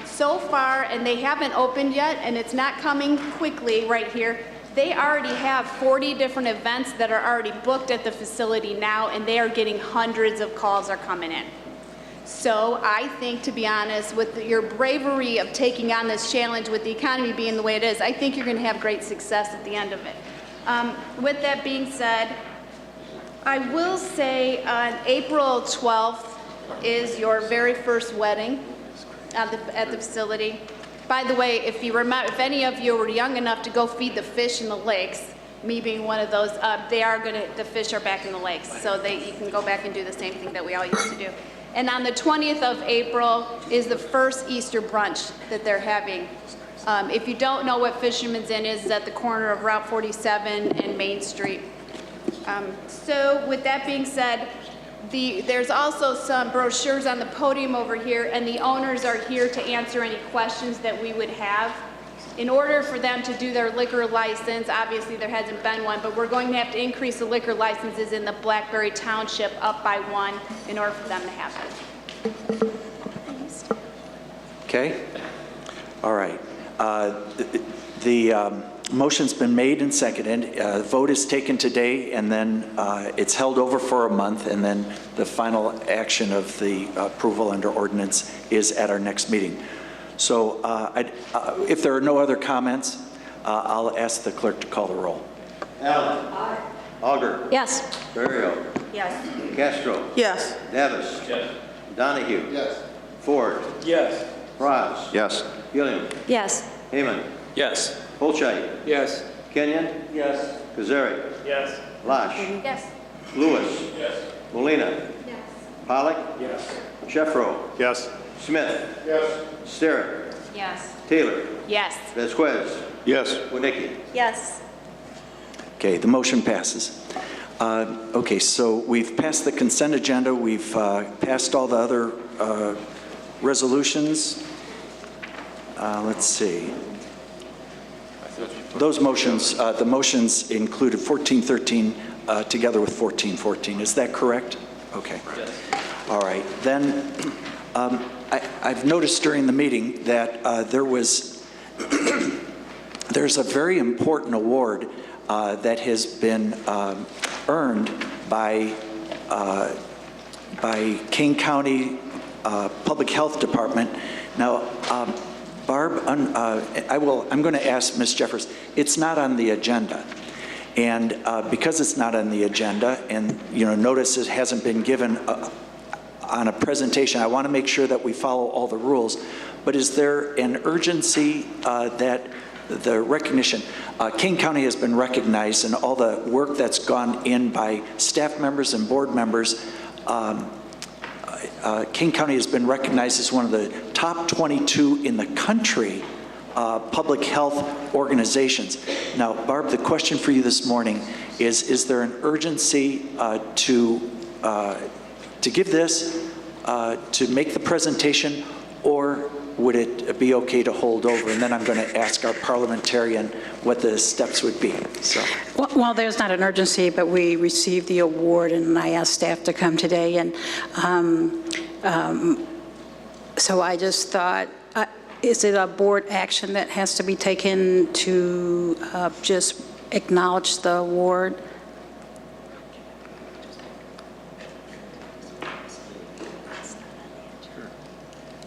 So far, and they haven't opened yet, and it's not coming quickly right here, they already have 40 different events that are already booked at the facility now, and they are getting hundreds of calls are coming in. So I think, to be honest, with your bravery of taking on this challenge with the economy being the way it is, I think you're going to have great success at the end of it. With that being said, I will say on April 12th is your very first wedding at the facility. By the way, if any of you were young enough to go feed the fish in the lakes, me being one of those, the fish are back in the lakes, so you can go back and do the same thing that we all used to do. And on the 20th of April is the first Easter brunch that they're having. If you don't know what Fisherman's Inn is, it's at the corner of Route 47 and Main Street. So with that being said, there's also some brochures on the podium over here, and the owners are here to answer any questions that we would have. In order for them to do their liquor license, obviously there hasn't been one, but we're going to have to increase the liquor licenses in the Blackberry Township up by one in order for them to have it. Okay. All right. The Motion's been made and seconded. Vote is taken today, and then it's held over for a month, and then the final action of the approval under ordinance is at our next meeting. So if there are no other comments, I'll ask the clerk to call the roll. Allen. Aye. Auger. Yes. Barrio. Yes. Castro. Yes. Davis. Yes. Donahue. Yes. Ford. Yes. Frost. Yes. Gilliam. Yes. Heyman. Yes. Holscheit. Yes. Kenyon. Yes. Kazari. Yes. Lash. Yes. Lewis. Yes. Molina. Yes. Pollock. Yes. Sheffro. Yes. Smith. Yes. Sterrett. Yes. Taylor. Yes. Vasquez. Yes. Wodecki. Yes. Okay, the motion passes. Okay, so we've passed the consent agenda. We've passed all the other resolutions. Let's see. Those motions, the motions included 1413 together with 1414. Is that correct? Okay. Yes. All right. Then I've noticed during the meeting that there's a very important award that has been earned by Kane County Public Health Department. Now, Barb, I'm going to ask Ms. Jeffers. It's not on the agenda, and because it's not on the agenda, and notice it hasn't been given on a presentation, I want to make sure that we follow all the rules. But is there an urgency that the recognition? Kane County has been recognized, and all the work that's gone in by staff members and board members. Kane County has been recognized as one of the top 22 in the country public health organizations. Now, Barb, the question for you this morning is there an urgency to give this, to make the presentation, or would it be okay to hold over? And then I'm going to ask our parliamentarian what the steps would be. So. Well, there's not an urgency, but we received the award, and I asked staff to come today. And so I just thought, is it a board action that has to be taken to just acknowledge the award?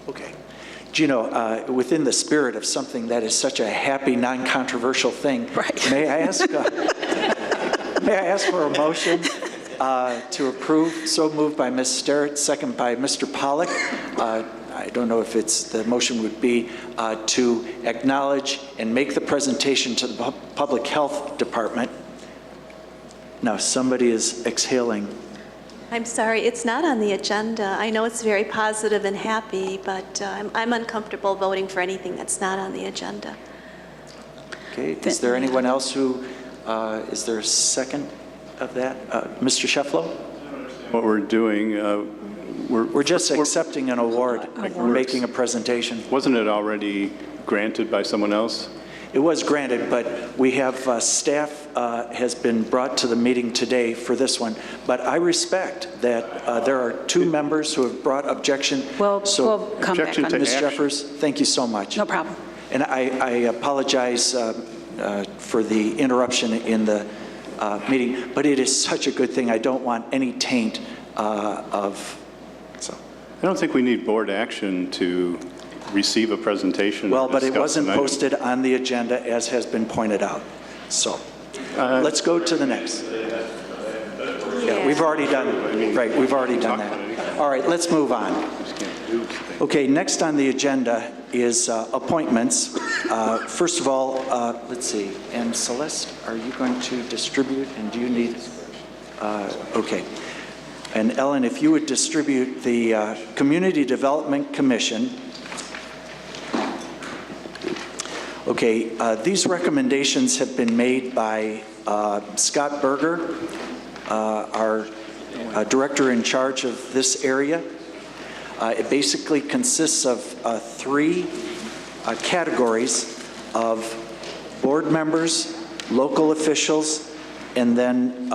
Okay. Gino, within the spirit of something that is such a happy, non-controversial thing, right. May I ask for a motion to approve? So moved by Ms. Sterrett, second by Mr. Pollock. I don't know if the motion would be to acknowledge and make the presentation to the Public Health Department. Now, somebody is exhaling. I'm sorry, it's not on the agenda. I know it's very positive and happy, but I'm uncomfortable voting for anything that's not on the agenda. Okay, is there anyone else who, is there a second of that? Mr. Shefflo? What we're doing, we're just accepting an award. We're making a presentation. Wasn't it already granted by someone else? It was granted, but we have staff has been brought to the meeting today for this one. But I respect that there are two members who have brought objection. Well, so, we'll come back on Ms. Jeffers, thank you so much. No problem. And I apologize for the interruption in the meeting, but it is such a good thing. I don't want any taint of. So. I don't think we need board action to receive a presentation. Well, but it wasn't posted on the agenda, as has been pointed out. So let's go to the next. Yeah, we've already done, right, we've already done that. All right, let's move on. Okay, next on the agenda is appointments. First of all, let's see, and Celeste, are you going to distribute, and do you need, okay. And Ellen, if you would distribute the Community Development Commission. Okay, these recommendations have been made by Scott Berger, our director in charge of this area. It basically consists of three categories of board members, local officials, and then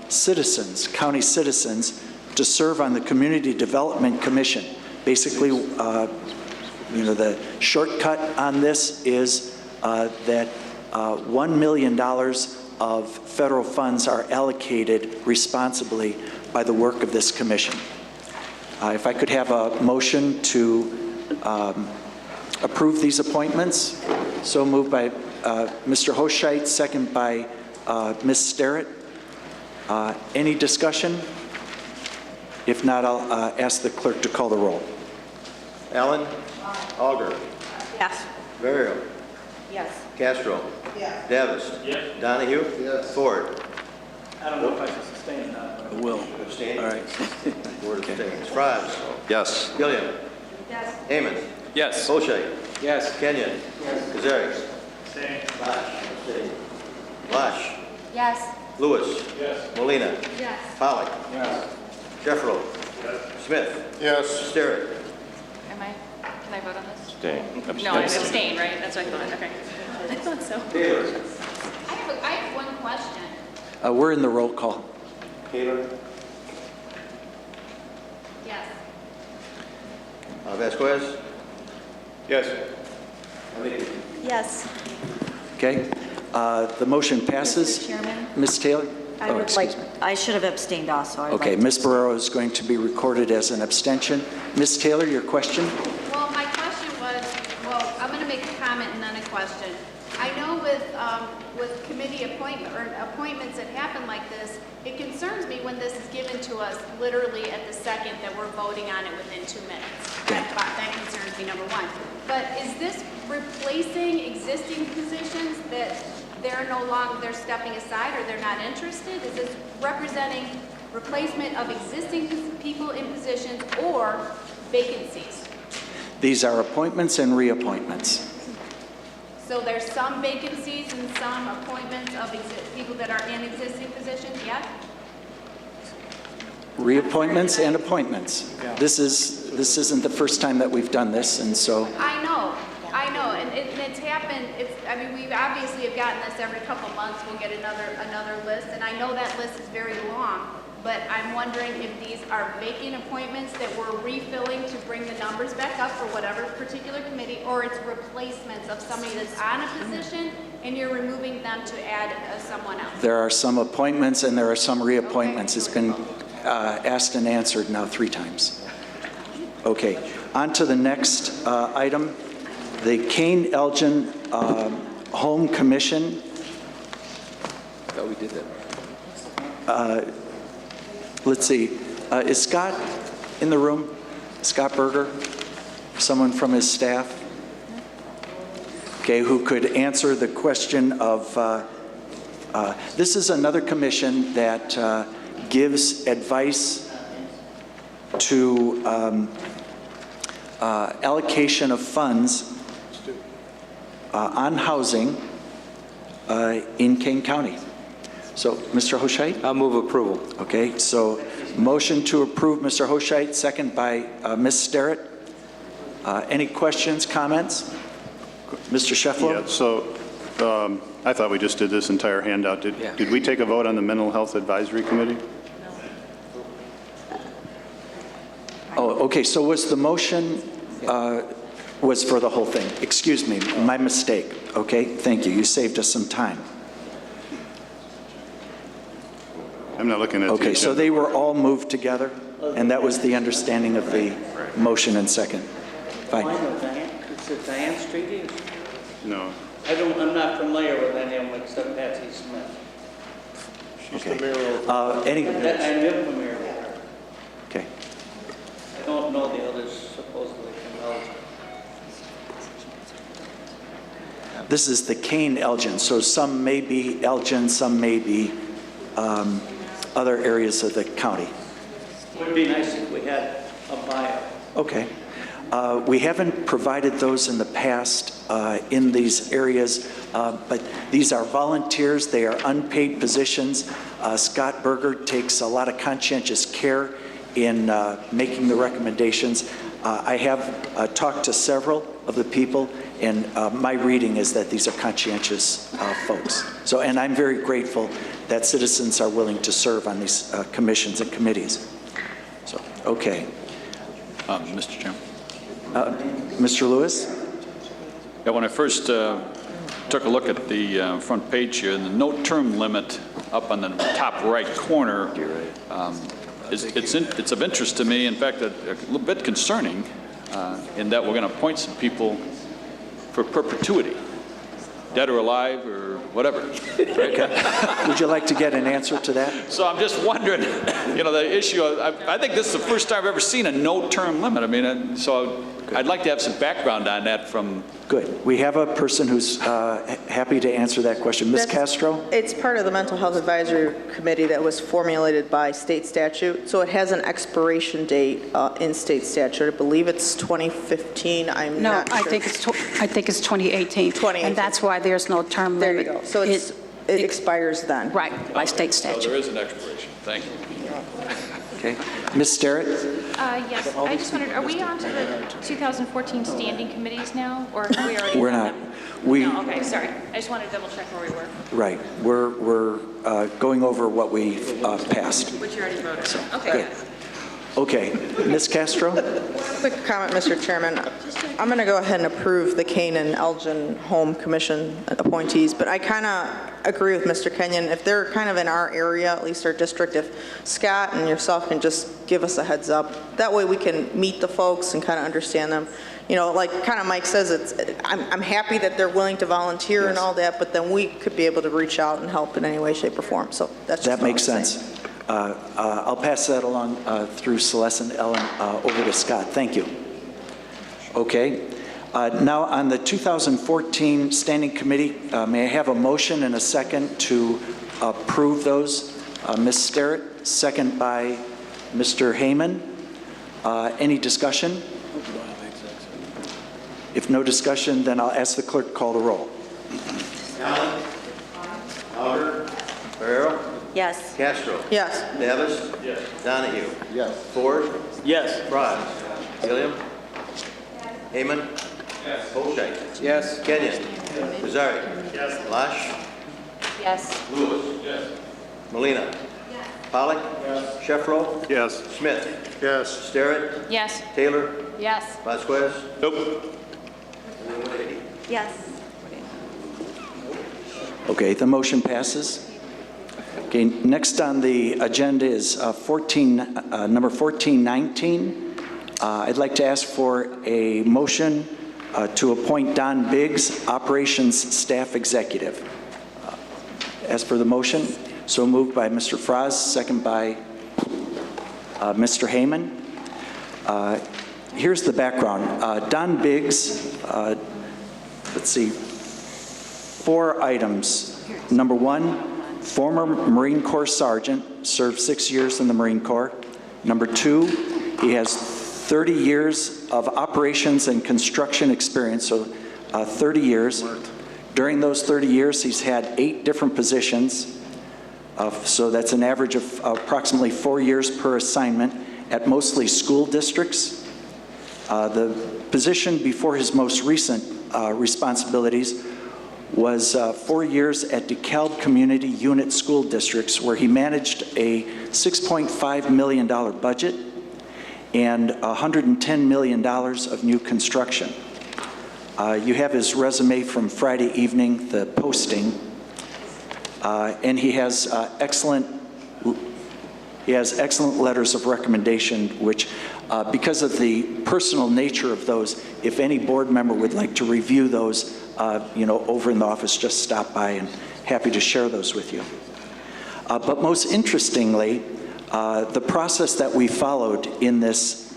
citizens, county citizens, to serve on the Community Development Commission. Basically, the shortcut on this is that $1 million of federal funds are allocated responsibly by the work of this commission. If I could have a motion to approve these appointments. So moved by Mr. Hoscheit, second by Ms. Sterrett. Any discussion? If not, I'll ask the clerk to call the roll. Allen? Auger? Yes. Barrio? Yes. Castro? Yes. Davis? Yes. Donahue? Yes. Ford? I don't know if I should sustain or not, but I will. Abstain? All right. Ford abstains. Frantz? Yes. Gilliam? Yes. Amons? Yes. Hoscheit? Yes. Kenyon? Yes. Kazarick? Abstain. Lash? Abstain. Lash? Yes. Lewis? Yes. Molina? Yes. Pollock? Yes. Jeffro? Smith? Yes. Sterrett? Am I, can I vote on this? Abstain. No, I abstain, right? That's what I thought, okay. I thought so. Taylor? I have one question. We're in the roll call. Taylor? Yes. Vasquez? Yes. Yes. Okay. The motion passes. Mr. Chairman? Ms. Taylor? I Oh, would excuse like, me. I should have abstained also. I'd Okay, like to- Ms. Barrero is going to be recorded as an abstention. Ms. Taylor, your question? Well, my question was, well, I'm going to make a comment and then a question. I know with committee appointments that happen like this, it concerns me when this is given to us literally at the second that we're voting on it within 2 minutes. That concerns me, number one. But is this replacing existing positions that they're stepping aside or they're not interested? Is this representing replacement of existing people in positions or vacancies? These are appointments and reappointments. So there's some vacancies and some appointments of people that are in existing positions, yes? Reappointments and appointments. This isn't the first time that we've done this, and so I know, and it's happened, I mean, we obviously have gotten this every couple months, we'll get another list, and I know that list is very long, but I'm wondering if these are vacant appointments that we're refilling to bring the numbers back up for whatever particular committee, or it's replacements of somebody that's on a position and you're removing them to add someone else. there are some appointments and there are some reappointments. It's been asked and answered now 3 times. Okay, on to the next item. The Kane Elgin Home Commission. I thought we did that. Let's see, is Scott in the room? Scott Berger? Someone from his staff? Okay, who could answer the question of, this is another commission that gives advice to allocation of funds on housing in Kane County. So, Mr. Hoscheit? I'll move approval. Okay, so motion to approve, Mr. Hoscheit, second by Ms. Sterrett. Any questions, comments? Mr. Sheffler? Yeah, so I thought we just did this entire handout. Did we take a vote on the Mental Health Advisory Committee? Oh, okay, so was the motion was for the whole thing? Excuse me, my mistake. Okay, thank you. You saved us some time. I'm not looking at the Okay, so agenda. they were all moved together, and that was the understanding of the motion and second. Fine. Is it Diane Street? No. I'm not familiar with any of them except Patsy Smith. Okay. I live familiar with her. Okay. I don't know the others supposedly from Belgium. This is the Kane Elgin, so some may be Elgin, some may be other areas of the county. Would be nice if we had a bio. Okay. We haven't provided those in the past in these areas, but these are volunteers. They are unpaid positions. Scott Berger takes a lot of conscientious care in making the recommendations. I have talked to several of the people, and my reading is that these are conscientious folks. So, and I'm very grateful that citizens are willing to serve on these commissions and committees. So, okay. Mr. Chairman. Mr. Lewis? Yeah, when I first took a look at the front page here, and the no term limit up on the top right corner, it's of interest to me, in fact, a little bit concerning, in that we're going to appoint some people for perpetuity, dead or alive or whatever. Okay. Would you like to get an answer to that? So I'm just wondering, you know, the issue, I think this is the first time I've ever seen a no-term limit. I mean, so I'd like to have some background on that from... Good. We have a person who's happy to answer that question. Ms. Castro? It's part of the Mental Health Advisory Committee that was formulated by state statute, so it has an expiration date in state statute. I believe it's 2015. I'm No, not sure. I think it's 2018. 2018. And that's why there's no term There you limit. go. So it expires then. Right, by state statute. So there is an expiration. Thank you. Okay. Ms. Sterrett? Yes, I just wondered, are we on to the 2014 standing committees now, or are we already? We're on not. them? No, okay, sorry. I just wanted to double check where we were. Right. We're going over what we passed. Which you already voted So, on. Okay, good. good. Okay. Ms. Castro? Quick comment, Mr. Chairman. I'm going to go ahead and approve the Kane and Elgin Home Commission appointees, but I kind of agree with Mr. Kenyon. If they're kind of in our area, at least our district, if Scott and yourself can just give us a heads up, that way we can meet the folks and kind of understand them. You know, like kind of Mike says, I'm happy that they're willing to volunteer and all that, but then we could be able to reach out and help in any way, shape, or form. So that's just That all makes I'm sense. saying. I'll pass that along through Celeste and Ellen over to Scott. Thank you. Okay. Now on the 2014 Standing Committee, may I have a motion and a second to approve those? Ms. Sterrett, second by Mr. Heyman. Any discussion? If no discussion, then I'll ask the clerk to call the roll. Allen? Louder? Ferrero? Yes. Castro? Yes. Davis? Yes. Donahue? Yes. Ford? Yes. Frye? Gilliam? Heyman? Yes. Holstein? Yes. Kenyon? Kazari? Yes. Lash? Yes. Lewis? Yes. Molina? Pollock? Yes. Sheffro? Yes. Smith? Yes. Sterrett? Yes. Taylor? Yes. Vasquez? Nope. Yes. Okay, the motion passes. Okay, next on the agenda is number 1419. I'd like to ask for a motion to appoint Don Biggs, Operations Staff Executive. As for the motion, so moved by Mr. Fraz, second by Mr. Heyman. Here's the background. Don Biggs, let's see, 4 items. Number 1, former Marine Corps Sergeant, served 6 years in the Marine Corps. Number 2, he has 30 years of operations and construction experience, so 30 years. During those 30 years, he's had 8 different positions, so that's an average of approximately 4 years per assignment at mostly school districts. The position before his most recent responsibilities was 4 years at DeKalb Community Unit School Districts, where he managed a $6.5 million budget and $110 million of new construction. You have his resume from Friday evening, the posting, and he has excellent letters of recommendation, which, because of the personal nature of those, if any board member would like to review those, over in the office, just stop by, and happy to share those with you. But most interestingly, the process that we followed in this,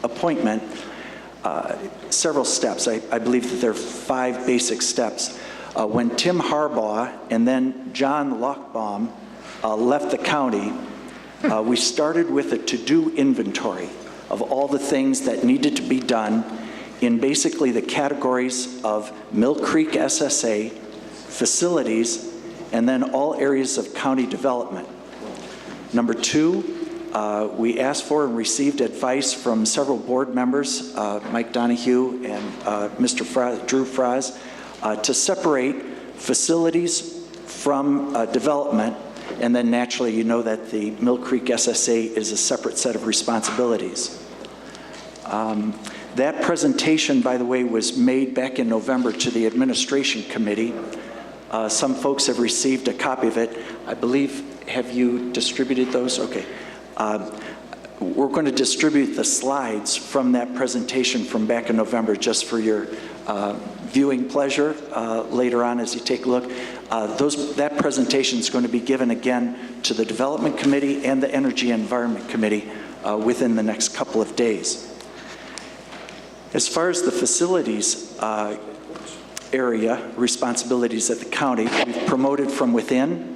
appointment, several steps. I believe that there are 5 basic steps. When Tim Harbaugh and then John Lochbaum left the county, we started with a to-do inventory of all the things that needed to be done in basically the categories of Mill Creek SSA, facilities, and then all areas of county development. Number 2, we asked for and received advice from several board members, Mike Donahue and Mr. Drew Fraz, to separate facilities from development, and then naturally you know that the Mill Creek SSA is a separate set of responsibilities. That presentation, by the way, was made back in November to the Administration Committee. Some folks have received a copy of it. I believe, have you distributed those? Okay. We're going to distribute the slides from that presentation from back in November just for your viewing pleasure later on as you take a look. That presentation is going to be given again to the Development Committee and the Energy and Environment Committee within the next couple of days. As far as the facilities area responsibilities at the county, we've promoted from within.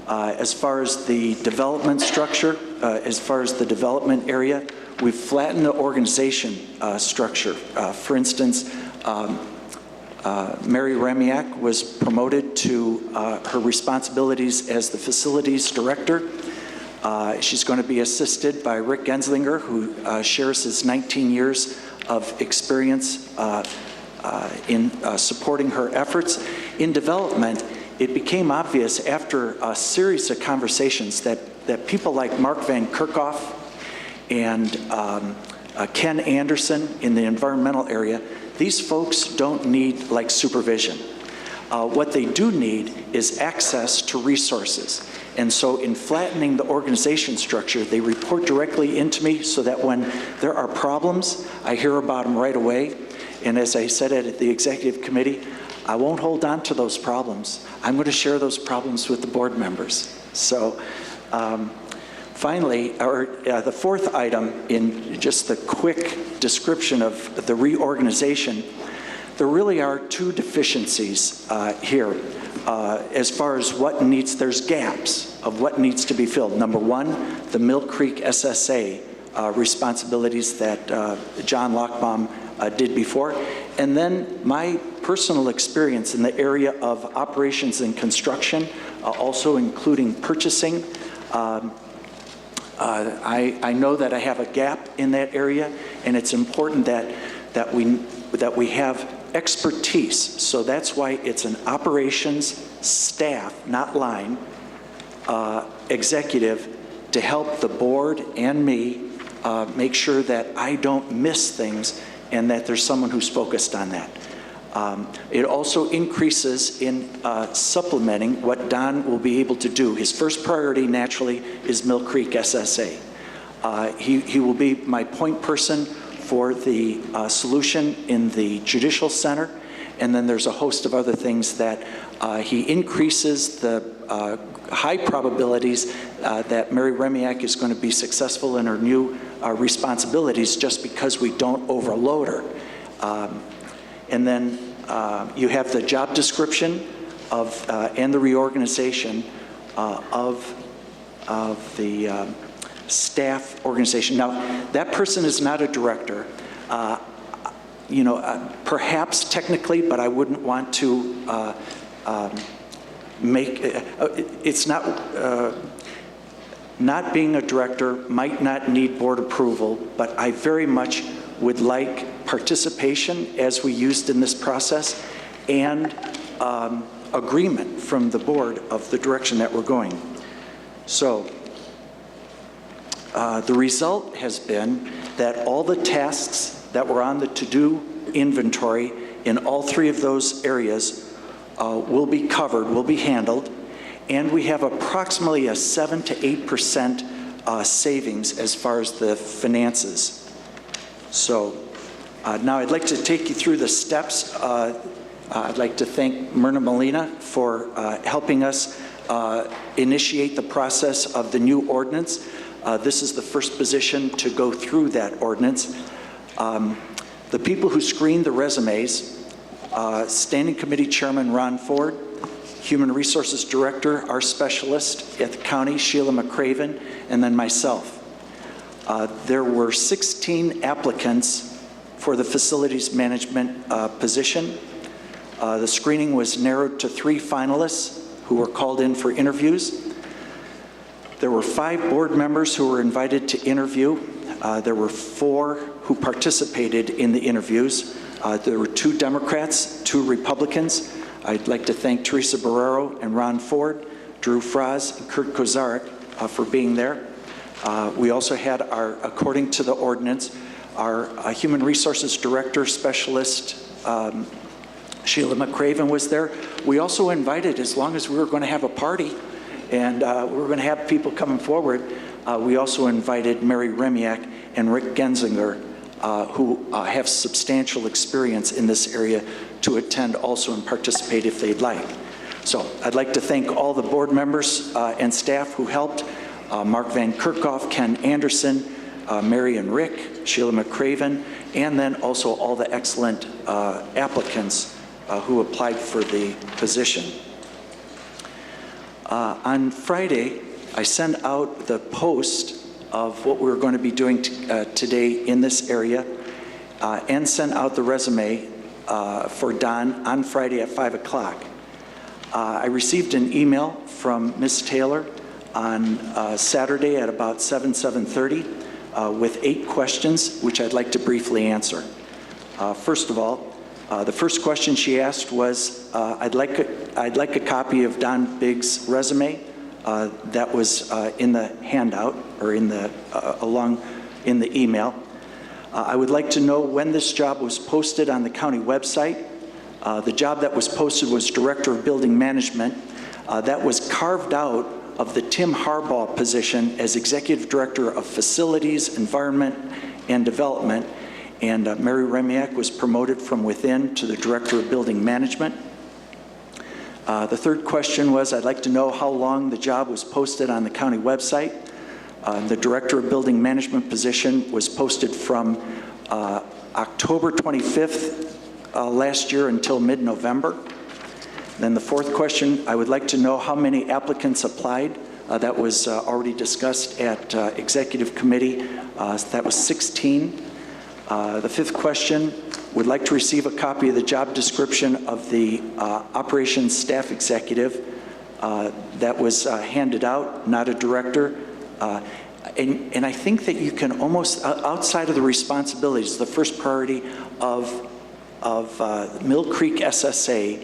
As far as the development structure, as far as the development area, we've flattened the organization structure. For instance, Mary Remiak was promoted to her responsibilities as the facilities director. She's going to be assisted by Rick Genslinger, who shares his 19 years of experience in supporting her efforts. In development, it became obvious after a series of conversations that people like Mark Van Kerkhoff and Ken Anderson in the environmental area, these folks don't need like supervision. What they do need is access to resources. And so in flattening the organization structure, they report directly into me so that when there are problems, I hear about them right away. And as I said at the executive committee, I won't hold on to those problems. I'm going to share those problems with the board members. So finally, the fourth item in just the quick description of the reorganization, there really are two deficiencies here as far as what needs, there's gaps of what needs to be filled. Number one, the Mill Creek SSA responsibilities that John Lochbaum did before. And then my personal experience in the area of operations and construction, also including purchasing. I know that I have a gap in that area, and it's important that we have expertise. So that's why it's an operations staff, not line, executive, to help the board and me make sure that I don't miss things and that there's someone who's focused on that. It also increases in supplementing what Don will be able to do. His first priority, naturally, is Mill Creek SSA. He will be my point person for the solution in the Judicial Center, and then there's a host of other things that he increases the high probabilities that Mary Remiak is going to be successful in her new responsibilities just because we don't overload her. And then you have the job description of and the reorganization of the staff organization. Now, that person is not a director. You know, perhaps technically, but I wouldn't want to make it's not being a director might not need board approval, but I very much would like participation as we used in this process and agreement from the board of the direction that we're going. So the result has been that all the tasks that were on the to-do inventory in all three of those areas will be covered, will be handled, and we have approximately a 7 to 8% savings as far as the finances. So now I'd like to take you through the steps. I'd like to thank Myrna Molina for helping us initiate the process of the new ordinance. This is the first position to go through that ordinance. The people who screened the resumes, Standing Committee Chairman Ron Ford, Human Resources Director, our specialist at the county, Sheila McCraven, and then myself. There were 16 applicants for the facilities management position. The screening was narrowed to 3 finalists who were called in for interviews. There were 5 board members who were invited to interview. There were 4 who participated in the interviews. There were 2 Democrats, 2 Republicans. I'd like to thank Teresa Barrero and Ron Ford, Drew Fraz, and Kurt Kozarek for being there. We also had our, according to the ordinance, Our Human Resources Director Specialist, Sheila McCraven, was there. We also invited, as long as we were going to have a party and we were going to have people coming forward, we also invited Mary Remiak and Rick Genzinger, who have substantial experience in this area, to attend also and participate if they'd like. So I'd like to thank all the board members and staff who helped, Mark Van Kerkhoff, Ken Anderson, Mary and Rick, Sheila McCraven, and then also all the excellent applicants who applied for the position. On Friday, I sent out the post of what we're going to be doing today in this area and sent out the resume for Don on Friday at 5 o'clock. I received an email from Ms. Taylor on Saturday at about 7:30 with 8 questions, which I'd like to briefly answer. First of all, the first question she asked was, I'd like a copy of Don Biggs' resume that was in the handout or in the in the email. I would like to know when this job was posted on the county website. The job that was posted was Director of Building Management. That was carved out of the Tim Harbaugh position as Executive Director of Facilities, Environment, and Development. And Mary Remiak was promoted from within to the Director of Building Management. The third question was, I'd like to know how long the job was posted on the county website. The Director of Building Management position was posted from October 25th last year until mid-November. Then the fourth question, I would like to know how many applicants applied. That was already discussed at Executive Committee. That was 16. The fifth question, would like to receive a copy of the job description of the Operations Staff Executive. That was handed out, not a director. And I think that you can almost, outside of the responsibilities, the first priority of Mill Creek SSA,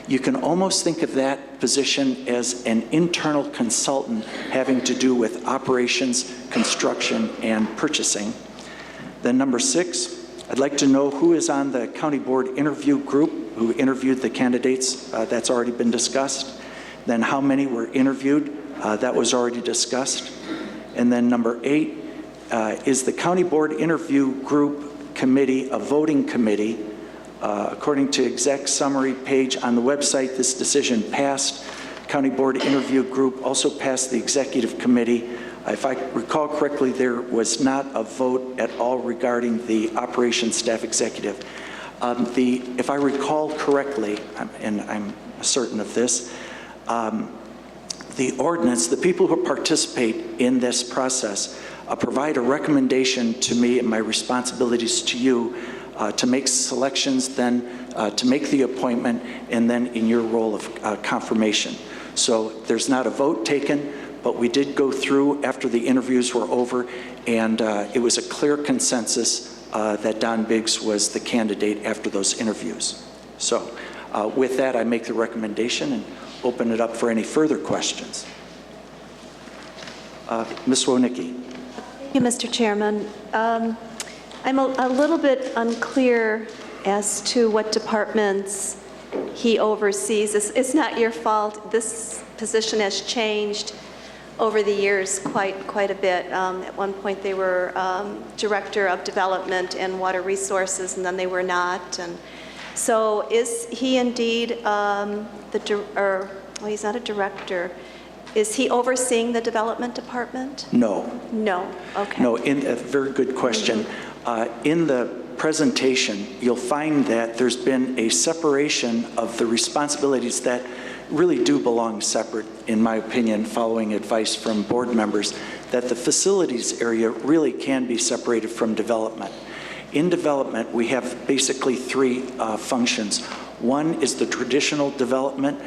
you can almost think of that position as an internal consultant having to do with operations, construction, and purchasing. Then number 6, I'd like to know who is on the county board interview group who interviewed the candidates. That's already been discussed. Then how many were interviewed? That was already discussed. And then number 8, is the county board interview group committee a voting committee? According to exec summary page on the website, this decision passed. County board interview group also passed the executive committee. If I recall correctly, there was not a vote at all regarding the operations staff executive. If I recall correctly, and I'm certain of this, the ordinance, the people who participate in this process provide a recommendation to me and my responsibilities to you to make selections, then to make the appointment, and then in your role of confirmation. So there's not a vote taken, but we did go through after the interviews were over, and it was a clear consensus that Don Biggs was the candidate after those interviews. So with that, I make the recommendation and open it up for any further questions. Ms. Wonicky. Thank you, Mr. Chairman. I'm a little bit unclear as to what departments he oversees. It's not your fault. This position has changed over the years quite a bit. At one point, they were Director of Development and Water Resources, and then they were not. And so is he indeed well, he's not a director. Is he overseeing the development department? No. No, okay. No, a very good question. In the presentation, you'll find that there's been a separation of the responsibilities that really do belong separate, in my opinion, following advice from board members, that the facilities area really can be separated from development. In development, we have basically 3 functions. One is the traditional development,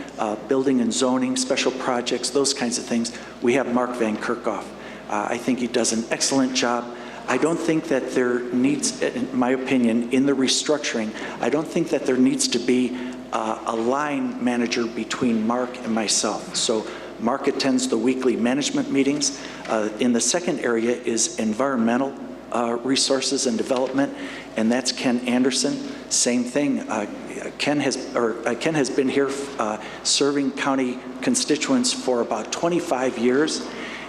building and zoning, special projects, those kinds of things. We have Mark Van Kerkhoff. I think he does an excellent job. I don't think that there needs, in my opinion, in the restructuring, I don't think that there needs to be a line manager between Mark and myself. So Mark attends the weekly management meetings. In the second area is environmental Resources and Development, and that's Ken Anderson. Same thing. Ken has been here serving county constituents for about 25 years.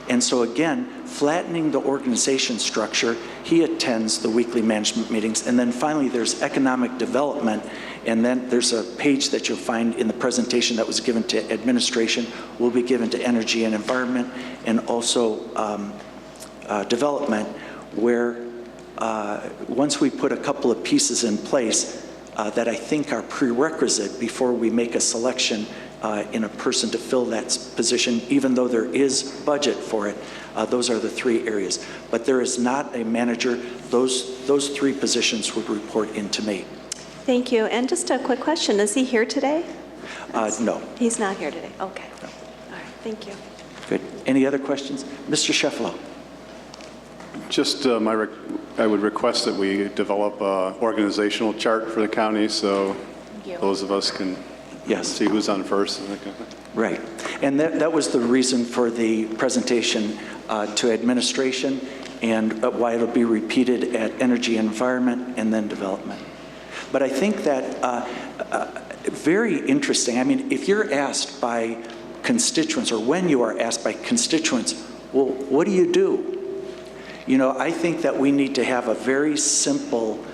And so again, flattening the organization structure, he attends the weekly management meetings. And then finally, there's economic development. And then there's a page that you'll find in the presentation that was given to administration, will be given to energy and environment, and also development, where once we put a couple of pieces in place that I think are prerequisite before we make a selection in a person to fill that position, even though there is budget for it, those are the three areas. But there is not a manager. Those three positions would report into me. Thank you. And just a quick question, is he here today? No. He's not here today. Okay. All right. Thank you. Good. Any other questions? Mr. Sheffalo. Just I would request that we develop an organizational chart for the county so those of us can see who's on first and that kind of thing. Right. And that was the reason for the presentation to administration and why it'll be repeated at energy and environment and then development. But I think that very interesting. I mean, if you're asked by constituents, or when you are asked by constituents, well, what do you do? You know, I think that we need to have a very simple,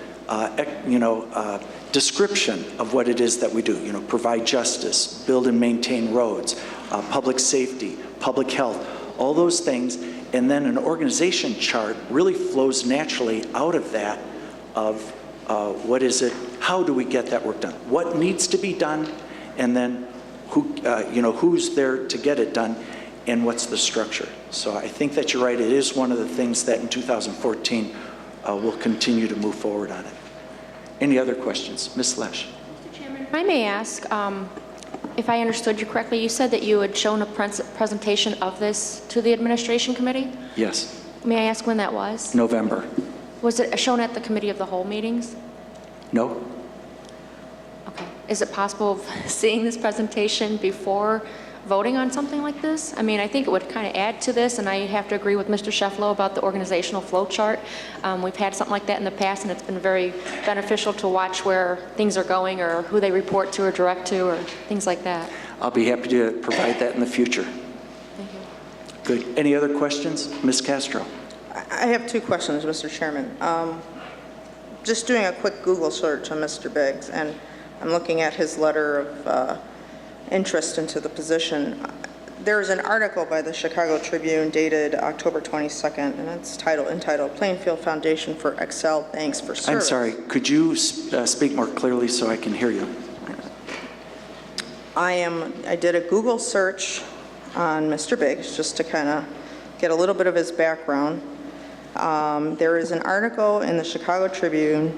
description of what it is that we do. You know, provide justice, build and maintain roads, public safety, public health, all those things. And then an organization chart really flows naturally out of that of what is it, how do we get that work done? What needs to be done, and then who's there to get it done, and what's the structure. So I think that you're right. It is one of the things that in 2014 we'll continue to move forward on it. Any other questions? Ms. Lesh. Mr. Chairman, if I may ask, if I understood you correctly, you said that you had shown a presentation of this to the administration committee? Yes. May I ask when that was? November. Was it shown at the committee of the whole meetings? No. Okay. Is it possible of seeing this presentation before voting on something like this? I mean, I think it would kind of add to this, and I have to agree with Mr. Sheffalo about the organizational flow chart. We've had something like that in the past, and it's been very beneficial to watch where things are going or who they report to or direct to or things like that. I'll be happy to provide that in the future. Thank you. Good. Any other questions? Ms. Castro. I have two questions, Mr. Chairman. Just doing a quick Google search on Mr. Biggs, and I'm looking at his letter of interest into the position. There's an article by the Chicago Tribune dated October 22nd, and it's entitled Plainfield Foundation for Excel Thanks for Service. I'm sorry. Could you speak more clearly so I can hear you? I did a Google search on Mr. Biggs just to kind of get a little bit of his background. There is an article in the Chicago Tribune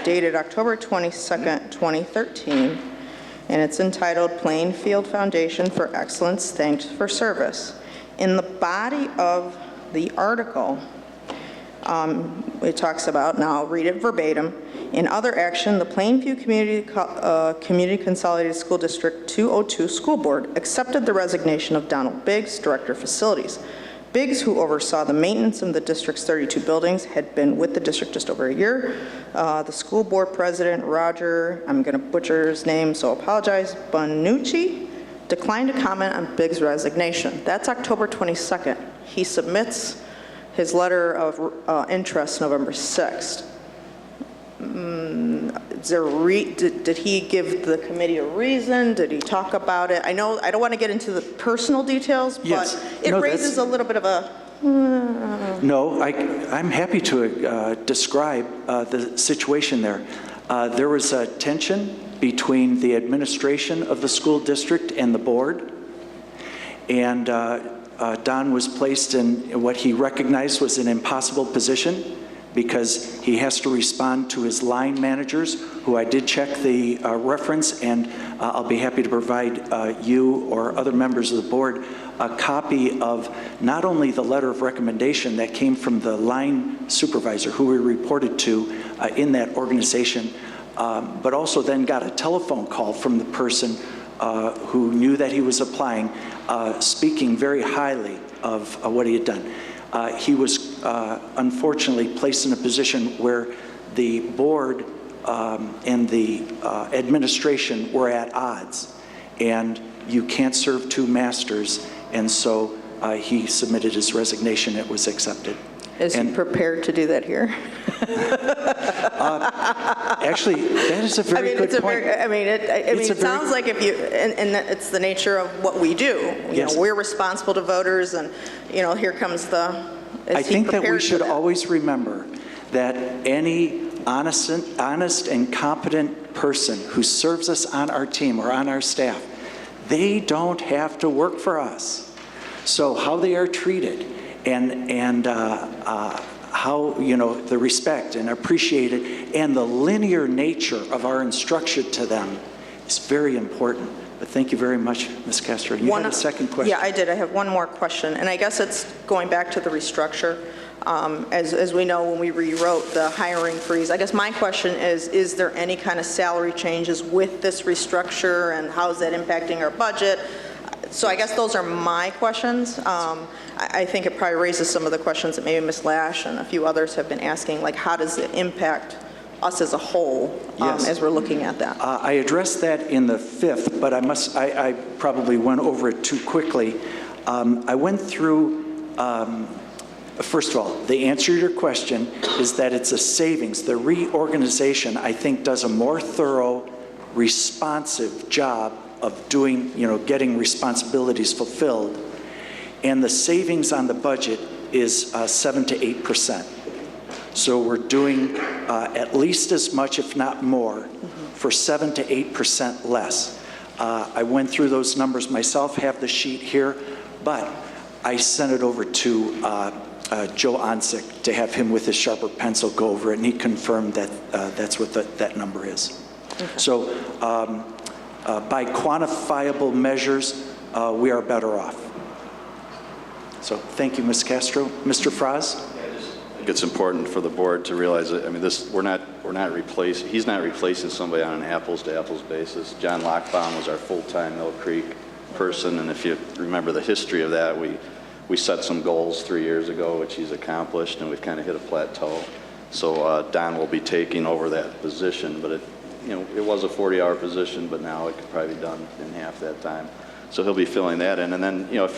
dated October 22nd, 2013, and it's entitled Plainfield Foundation for Excellence Thanks for Service. In the body of the article, it talks about, now I'll read it verbatim, in other action, the Plainview Community Consolidated School District 202 School Board accepted the resignation of Donald Biggs, Director of Facilities. Biggs, who oversaw the maintenance of the district's 32 buildings, had been with the district just over a year. The school board president, Roger, I'm going to butcher his name, so apologize, Bonucci, declined to comment on Biggs' resignation. That's October 22nd. He submits his letter of interest November 6th. Did he give the committee a reason? Did he talk about it? I know I don't want to get into the personal details, but it raises a little bit of a... No, I'm happy to describe the situation there. There was a tension between the administration of the school district and the board, and Don was placed in what he recognized was an impossible position because he has to respond to his line managers, who I did check the reference, and I'll be happy to provide you or other members of the board a copy of not only the letter of recommendation that came from the line supervisor who we reported to in that organization, but also then got a telephone call from the person who knew that he was applying, speaking very highly of what he had done. he was unfortunately placed in a position where the board and the administration were at odds, and you can't serve two masters, and so he submitted his resignation. It was accepted. Is he prepared to do that here? Actually, that is a very good point. It sounds like if you, and it's the nature of what we do. You know, we're responsible to voters, and, you know, here comes the, I think that we should always remember that any honest and competent person who serves us on our team or on our staff, they don't have to work for us. So how they are treated and how, you know, the respect and appreciated and the linear nature of our instruction to them is very important. But thank you very much, Ms. Castro. You had a second question. Yeah, I did. I have one more question, and I guess it's going back to the restructure. As we know, when we rewrote the hiring freeze, I guess my question is there any kind of salary changes with this restructure, and how is that impacting our budget? So I guess those are my questions. I think it probably raises some of the questions that maybe Ms. Lash and a few others have been asking, like how does it impact us as a whole as we're looking at that? I addressed that in the 5th, but I probably went over it too quickly. I went through, first of all, the answer to your question is that it's a savings. The reorganization, I think, does a more thorough, responsive job of doing, you know, getting responsibilities fulfilled. And the savings on the budget is 7 to 8%. So we're doing at least as much, if not more, for 7 to 8% less. I went through those numbers myself, have the sheet here, but I sent it over to Joe Onsick to have him with his sharper pencil go over it, and he confirmed that that's what that number is. Okay. So by quantifiable measures, we are better off. So thank you, Ms. Castro. Mr. Fraz? I think it's important for the board to realize that, I mean, we're not replacing, he's not replacing somebody on an apples-to-apples basis. John Lockbaum was our full-time Mill Creek person, and if you remember the history of that, we set some goals 3 years ago, which he's accomplished, and we've kind of hit a plateau. So Don will be taking over that position, but it was a 40-hour position, but now it could probably be done in half that time. So he'll be filling that in. And then, you know,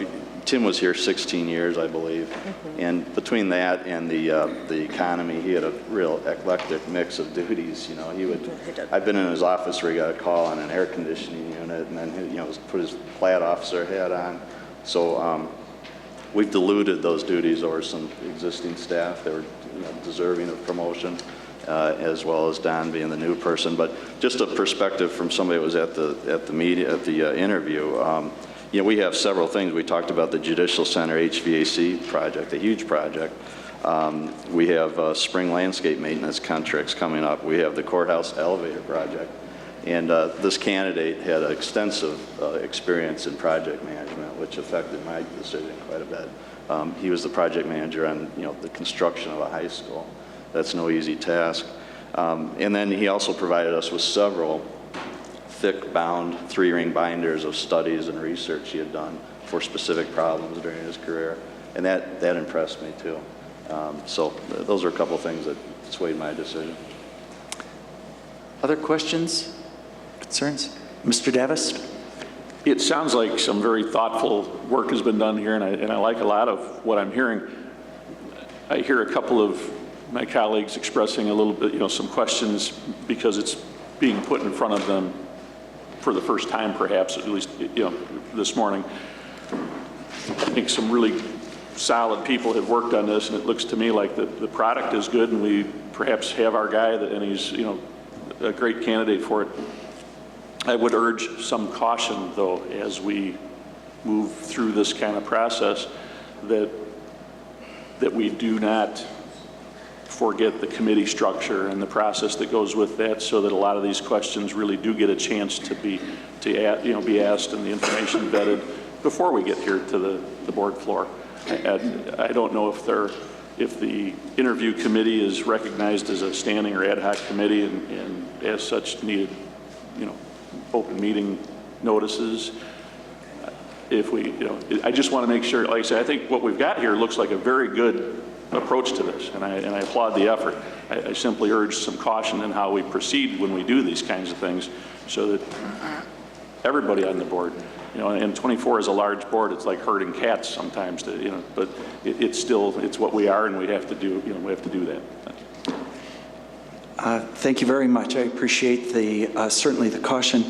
Tim was here 16 years, I believe. And between that and the economy, he had a real eclectic mix of duties. You know, I've been in his office where he got a call on an air conditioning unit, and then, you know, put his flat officer hat on. So we've diluted those duties over some existing staff that were, you know, deserving of promotion. As well as Don being the new person. But just a perspective from somebody who was at the interview. You know, we have several things. We talked about the Judicial Center HVAC project, a huge project. We have spring landscape maintenance contracts coming up. We have the courthouse elevator project. And this candidate had extensive experience in project management, which affected my decision quite a bit. He was the project manager on, you know, the construction of a high school. That's no easy task. And then he also provided us with several thick-bound 3-ring binders of studies and research he had done for specific problems during his career. And that impressed me, too. So those are a couple things that swayed my decision. Other questions, concerns? Mr. Davis? It sounds like some very thoughtful work has been done here, and I like a lot of what I'm hearing. I hear a couple of my colleagues expressing a little bit, you know, some questions because it's being put in front of them for the first time, perhaps, at least, you know, this morning. I think some really solid people have worked on this, and it looks to me like the product is good, and we perhaps have our guy, and he's, you know, a great candidate for it. I would urge some caution, though, as we move through this kind of process, that we do not forget the committee structure and the process that goes with that, so that a lot of these questions really do get a chance to be asked and the information vetted before we get here to the board floor. I don't know if the interview committee is recognized as a standing or ad hoc committee and as such needed, you know, open meeting notices. if we, I just want to make sure, like I said, I think what we've got here looks like a very good approach to this, and I applaud the effort. I simply urge some caution in how we proceed when we do these kinds of things, so that everybody on the board, and 24 is a large board. It's like herding cats sometimes, but it's still, it's what we are, and we have to do, we have to do that. Thank you very much. I appreciate certainly the caution.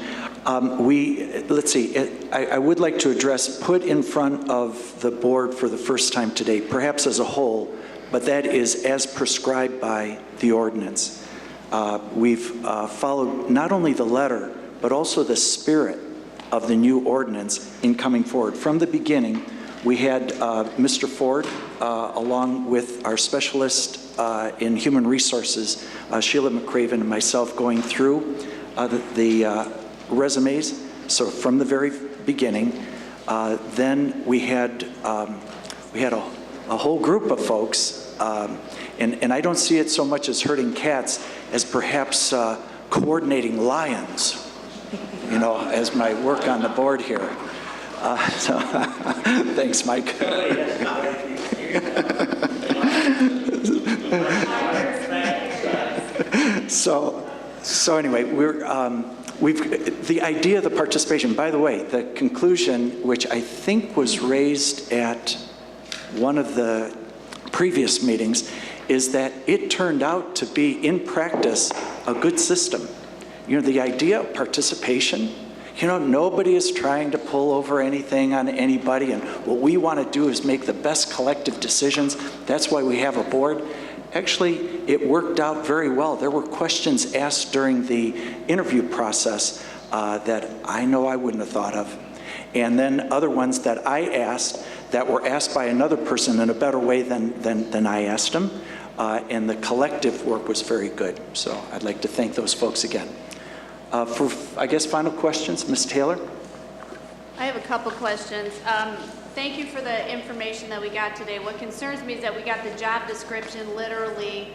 Let's see, I would like to address, put in front of the board for the first time today, perhaps as a whole, but that is as prescribed by the ordinance. We've followed not only the letter, but also the spirit of the new ordinance in coming forward. From the beginning, we had Mr. Ford, along with our specialist in human resources, Sheila McCraven, and myself going through the resumes. So from the very beginning, then we had a whole group of folks, and I don't see it so much as herding cats as perhaps coordinating lions, as my work on the board here. So thanks, Mike. So anyway, the idea of the participation, by the way, the conclusion, which I think was raised at one of the previous meetings, is that it turned out to be, in practice, a good system. The idea of participation, nobody is trying to pull over anything on anybody, and what we want to do is make the best collective decisions. That's why we have a board. Actually, it worked out very well. There were questions asked during the interview process that I know I wouldn't have thought of. And then other ones that I asked that were asked by another person in a better way than I asked them. And the collective work was very good. So I'd like to thank those folks again. For, I guess, final questions, Ms. Taylor? I have a couple questions. Thank you for the information that we got today. What concerns me is that we got the job description literally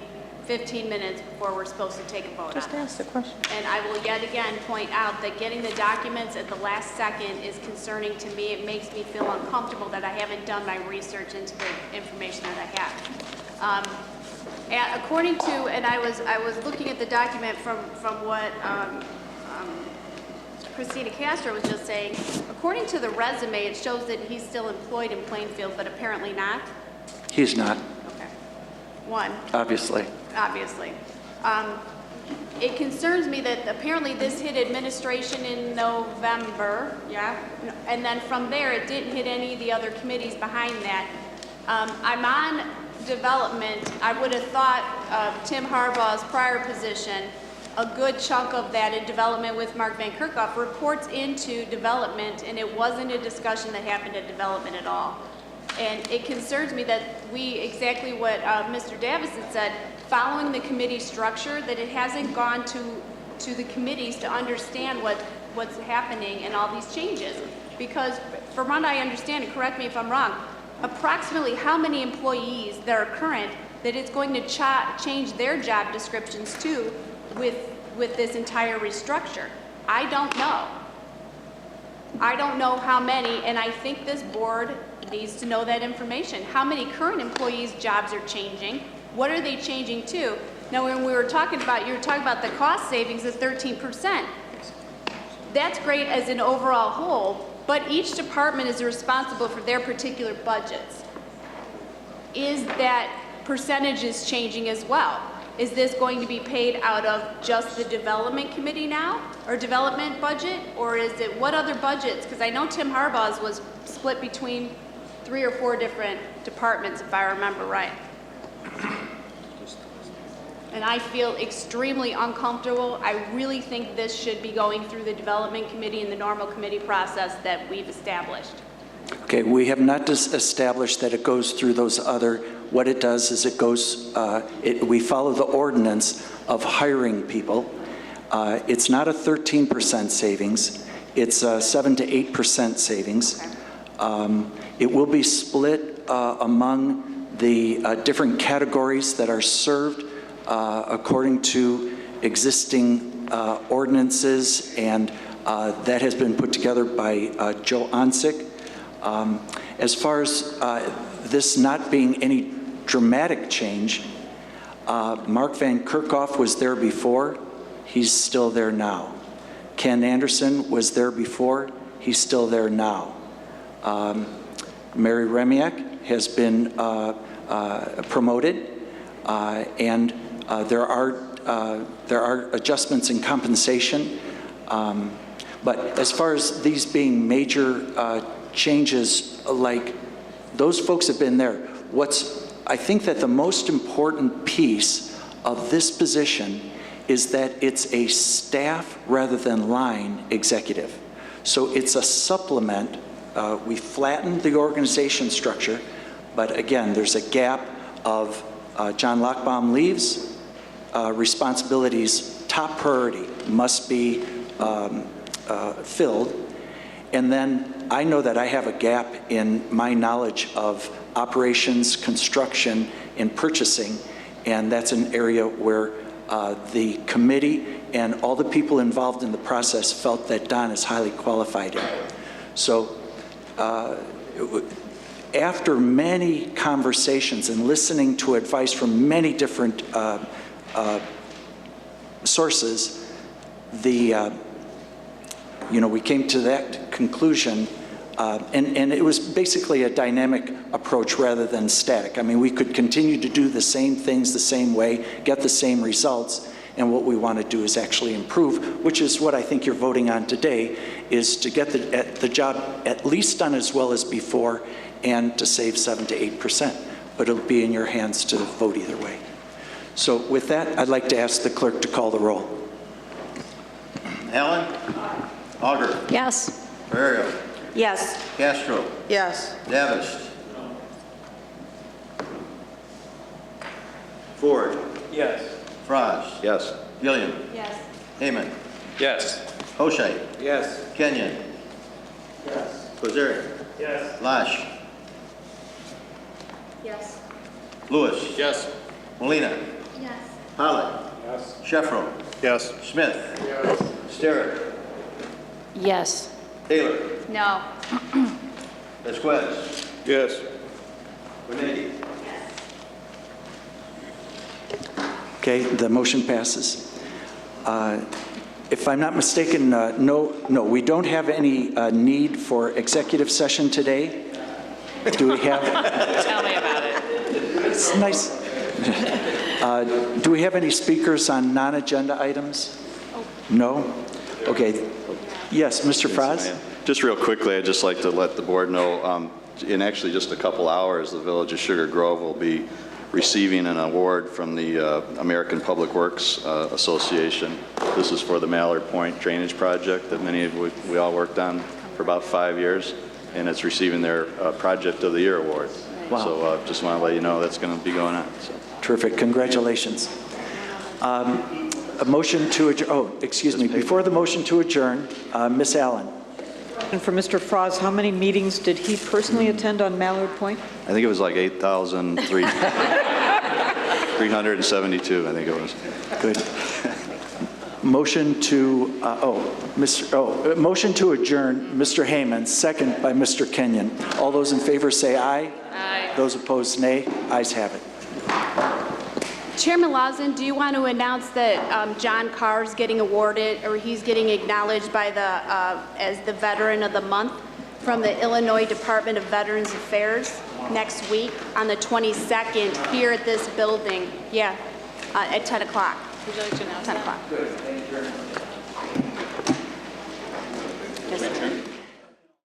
15 minutes before we're supposed to take a vote on it. Just ask the question. And I will yet again point out that getting the documents at the last second is concerning to me. It makes me feel uncomfortable that I haven't done my research into the information that I have. According to, and I was looking at the document from what Christina Castro was just saying, according to the resume, it shows that he's still employed in Plainfield, but apparently not. He's not. Okay. One. Obviously. Obviously. It concerns me that apparently this hit administration in November, yeah? And then from there, it didn't hit any of the other committees behind that. I'm on development. I would have thought Tim Harbaugh's prior position, a good chunk of that in development with Mark Van Kerkhoff reports into development, and it wasn't a discussion that happened at development at all. And it concerns me that exactly what Mr. Davison said, following the committee structure, that it hasn't gone to the committees to understand what's happening and all these changes. Because from what I understand, and correct me if I'm wrong, approximately how many employees that are current that it's going to change their job descriptions to with this entire restructure? I don't know. I don't know how many, and I think this board needs to know that information. How many current employees' jobs are changing? What are they changing to? Now, when we were talking about, you were talking about the cost savings of 13%. That's great as an overall whole, but each department is responsible for their particular budgets. Is that percentage changing as well? Is this going to be paid out of just the development committee now, or development budget, or is it what other budgets? Because I know Tim Harbaugh's was split between 3 or 4 different departments, if I remember right. And I feel extremely uncomfortable. I really think this should be going through the development committee and the normal committee process that we've established. Okay, we have not established that it goes through those other. What it does is it goes, we follow the ordinance of hiring people. It's not a 13% savings. It's a 7 to 8% savings. It will be split among the different categories that are served according to existing ordinances, and that has been put together by Joe Onsick. As far as this not being any dramatic change, Mark Van Kerkhoff was there before. He's still there now. Ken Anderson was there before. He's still there now. Mary Remiak has been promoted, and there are adjustments in compensation. But as far as these being major changes, like those folks have been there. I think that the most important piece of this position is that it's a staff rather than line executive. So it's a supplement. We flattened the organization structure, but again, there's a gap of John Lochbaum leaves, responsibilities, top priority must be filled. And then I know that I have a gap in my knowledge of operations, construction, and purchasing, and that's an area where the committee and all the people involved in the process felt that Don is highly qualified in. So after many conversations and listening to advice from many different sources, we came to that conclusion, and it was basically a dynamic approach rather than static. I mean, we could continue to do the same things the same way, get the same results, and what we want to do is actually improve, which is what I think you're voting on today, is to get the job at least done as well as before and to save 7 to 8%. But it'll be in your hands to vote either way. So with that, I'd like to ask the clerk to call the roll. Allen? Auger? Yes. Ferrero? Yes. Castro? Yes. Davis? Ford? Yes. Frost? Yes. Gilliam? Yes. Heyman? Yes. Hoshai? Yes. Kenyon? Yes. Kuzari? Yes. Lash? Yes. Lewis? Yes. Molina? Yes. Pollock? Yes. Sheffro? Yes. Smith? Yes. Sterrett? Yes. Taylor? No. Vasquez? Yes. Benedy? Okay, the motion passes. If I'm not mistaken, no, we don't have any need for executive session today. Do we have? Tell me about it. It's nice. Do we have any speakers on non-agenda items? No? Okay. Yes, Mr. Frost? Just real quickly, I'd just like to let the board know, in actually just a couple hours, the Village of Sugar Grove will be receiving an award from the American Public Works Association. This is for the Mallard Point Drainage Project that we all worked on for about 5 years, and it's receiving their Project of the Year award. Wow. So just want to let you know that's going to be going on. So. Terrific. Congratulations. A motion to adjourn. Oh, excuse me. Before the motion to adjourn, Ms. Allen. And for Mr. Frost, how many meetings did he personally attend on Mallard Point? I think it was like 8,372, I think it was. Good. Motion to, motion to adjourn, Mr. Heyman, second by Mr. Kenyon. All those in favor say aye. Aye. Those opposed, nay. Ayes have it. Chairman Lawson, do you want to announce that John Carr's getting awarded, or he's getting acknowledged by as the Veteran of the Month from the Illinois Department of Veterans Affairs next week on the 22nd here at this building? Yeah, at 10 o'clock. Would you like to announce 10 that? o'clock. Yes.